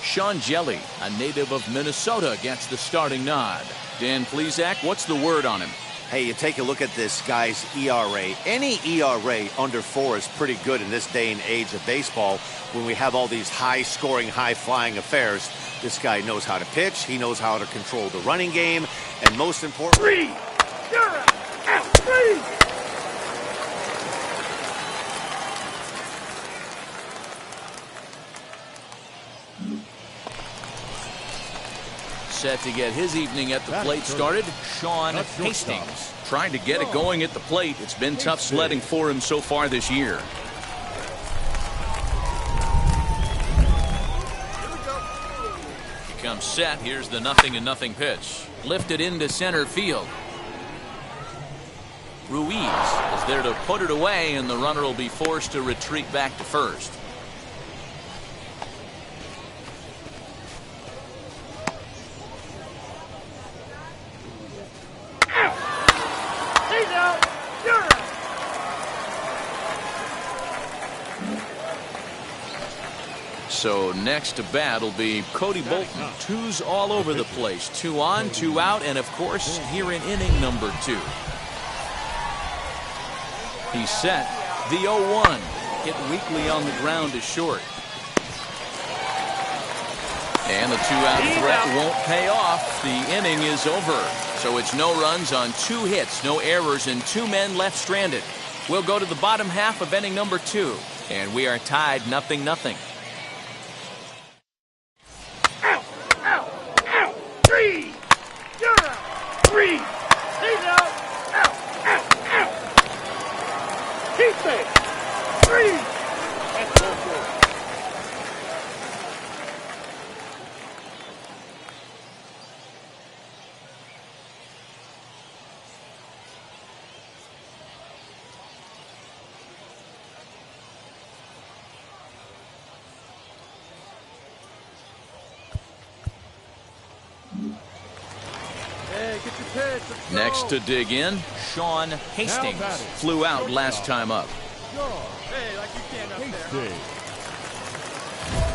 Sean Jelly, a native of Minnesota, gets the starting nod. Dan Plesac, what's the word on him? Hey, you take a look at this guy's ERA. Any ERA under 4 is pretty good in this day and age of baseball when we have all these high-scoring, high-flying affairs. This guy knows how to pitch, he knows how to control the running game, and most importantly... 3! You're out! 3! Set to get his evening at the plate started, Sean Hastings. Trying to get it going at the plate. It's been tough sledding for him so far this year. He comes set. Here's the 0-0 pitch. Lifted into center field. Ruiz is there to put it away, and the runner will be forced to retreat back to first. So next to bat will be Cody Bolton. 2's all over the place. 2 on, 2 out, and of course here in inning number 2. He's set. The 0-1. Hit weakly on the ground is short. And the 2-out threat won't pay off. The inning is over. So it's no runs on 2 hits, no errors, and 2 men left stranded. We'll go to the bottom half of inning number 2. And we are tied 0-0. 3! You're out! 3! He's out! Out! Out! Out! Keep it! 3! That's all good. Next to dig in, Sean Hastings. Flew out last time up. Hey, like you can't up there.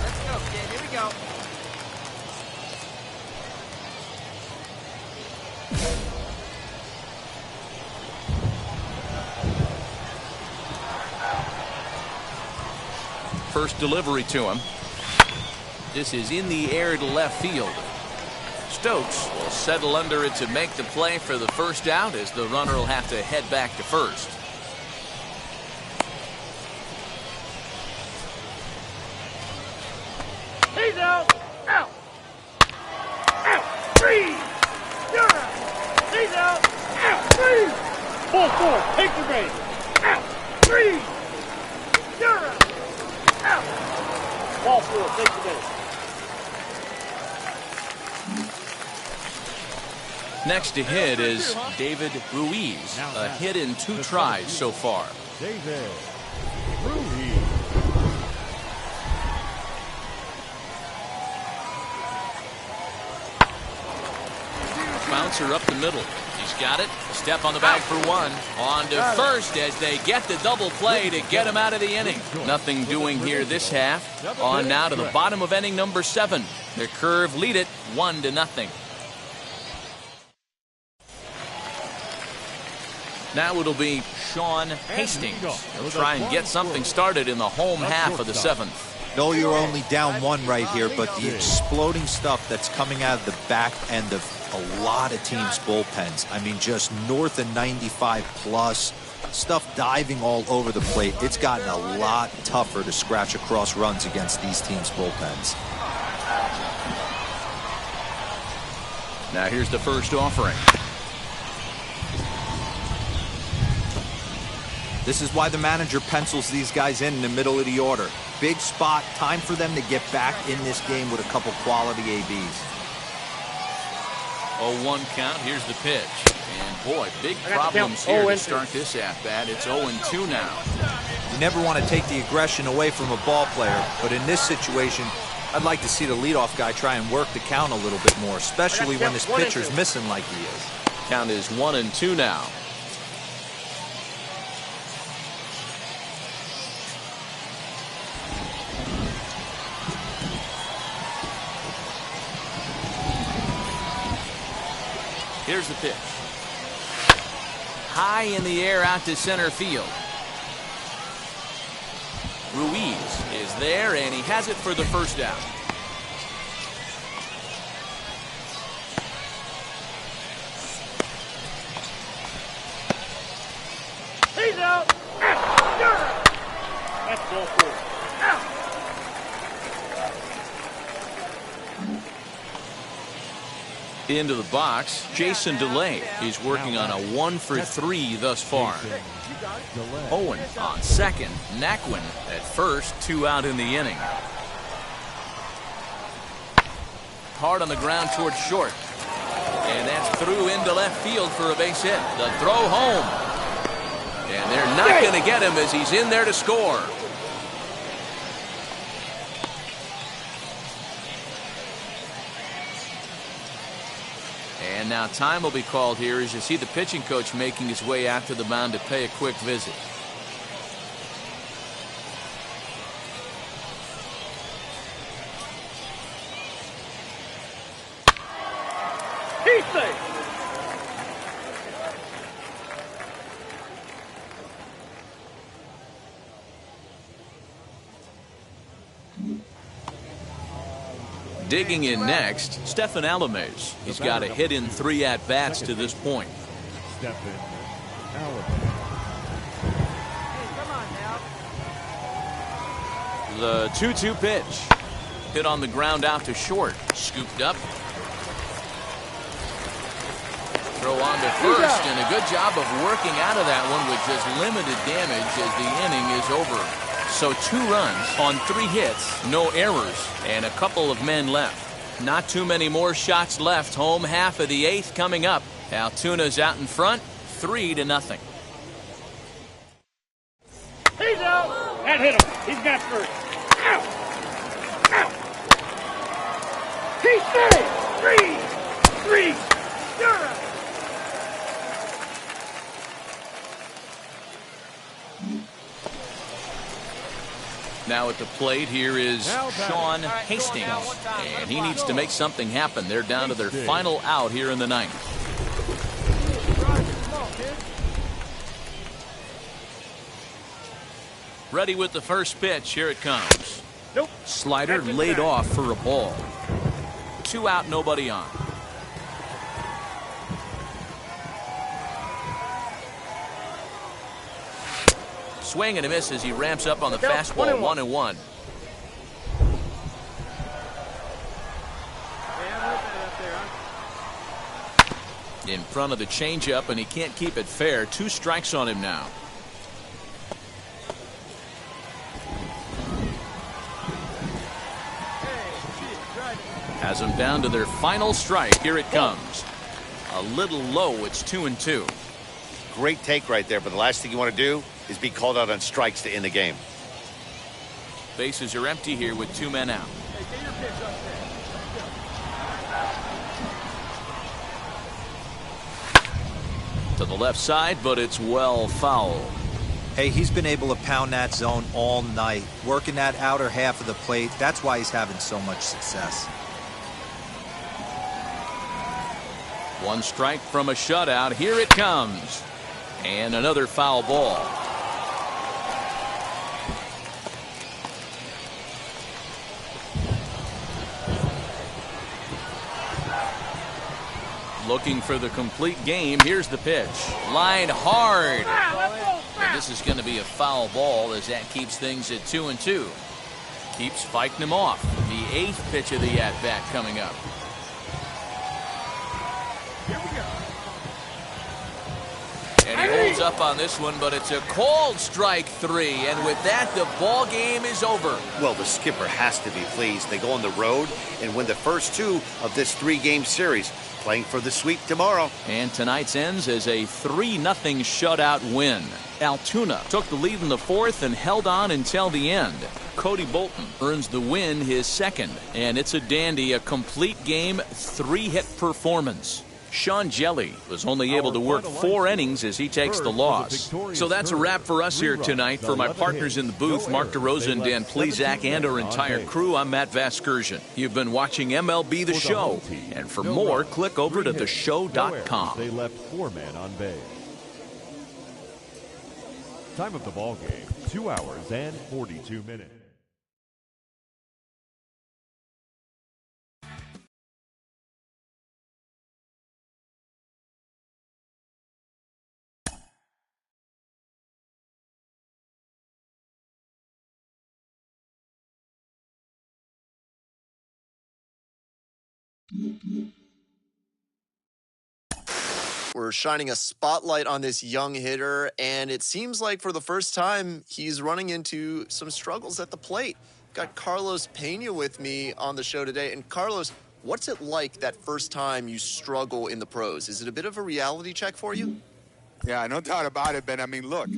Let's go, kid. Here we go. First delivery to him. This is in the air to left field. Stokes will settle under it to make the play for the first out, as the runner will have to head back to first. He's out! Out! Out! 3! You're out! He's out! Out! 3! Ball 4, take the base! Out! 3! You're out! Out! Ball 4, take the base. Next to hit is David Ruiz. A hit in 2 tries so far. David Ruiz. Bouncer up the middle. He's got it. Step on the bag for 1. On to first as they get the double play to get him out of the inning. Nothing doing here this half. On now to the bottom of inning number 7. The Curve lead it 1-0. Now it'll be Sean Hastings. He'll try and get something started in the home half of the 7th. No, you're only down 1 right here, but the exploding stuff that's coming out of the back end of a lot of teams' bullpens. I mean, just north of 95 plus. Stuff diving all over the plate. It's gotten a lot tougher to scratch across runs against these teams' bullpens. Now here's the first offering. This is why the manager pencils these guys in the middle of the order. Big spot, time for them to get back in this game with a couple quality ABs. 0-1 count. Here's the pitch. And boy, big problems here to start this at-bat. It's 0-2 now. You never want to take the aggression away from a ball player, but in this situation, I'd like to see the leadoff guy try and work the count a little bit more, especially when this pitcher's missing like he is. Count is 1-2 now. Here's the pitch. High in the air out to center field. Ruiz is there, and he has it for the first out. He's out. That's ball four. Out. Into the box, Jason DeLay. He's working on a 1-for-3 thus far. Owen on second. Naquin at first. 2 out in the inning. Hard on the ground towards short. And that's through into left field for a base hit. The throw home. And they're not going to get him as he's in there to score. And now time will be called here as you see the pitching coach making his way out to the mound to pay a quick visit. He's safe. Digging in next, Stephen Alamez. He's got a hit in 3 at-bats to this point. Stephen The 2-2 pitch. Hit on the ground out to short. Scooped up. Throw on to first, and a good job of working out of that one with just limited damage as the inning is over. So 2 runs on 3 hits, no errors, and a couple of men left. Not too many more shots left. Home half of the 8th coming up. Altuna's out in front, 3-0. He's out. That hit him. He's got first. Out. Out. He's safe. 3. You're out. Now at the plate here is Sean Hastings, and he needs to make something happen. They're down to their final out here in the 9th. Ready with the first pitch. Here it comes. Slider laid off for a ball. 2 out, nobody on. Swing and a miss as he ramps up on the fastball. 1-1. In front of the changeup, and he can't keep it fair. 2 strikes on him now. Has them down to their final strike. Here it comes. A little low. It's 2-2. Great take right there, but the last thing you want to do is be called out on strikes to end the game. Bases are empty here with 2 men out. To the left side, but it's well foul. Hey, he's been able to pound that zone all night, working that outer half of the plate. That's why he's having so much success. 1 strike from a shutout. Here it comes. And another foul ball. Looking for the complete game. Here's the pitch. Line hard. And this is going to be a foul ball as that keeps things at 2-2. Keeps fighting him off. The 8th pitch of the at-bat coming up. And he holds up on this one, but it's a called strike 3. And with that, the ball game is over. Well, the skipper has to be pleased. They go on the road and win the first 2 of this 3-game series. playing for the sweep tomorrow. And tonight's ends as a 3-0 shutout win. Altoona took the lead in the fourth and held on until the end. Cody Bolton earns the win, his second. And it's a dandy, a complete game, 3-hit performance. Sean Jelly was only able to work 4 innings as he takes the loss. So that's a wrap for us here tonight. For my partners in the booth, Mark DeRosa and Dan Plezak, and our entire crew, I'm Matt Vasgersian. You've been watching MLB The Show. And for more, click over to theshow.com. They left 4 men on base. Time of the ball game, 2 hours and 42 minutes. We're shining a spotlight on this young hitter, and it seems like for the first time, he's running into some struggles at the plate. Got Carlos Pena with me on the show today. And Carlos, what's it like that first time you struggle in the pros? Is it a bit of a reality check for you? Yeah, no doubt about it, Ben. I mean, look,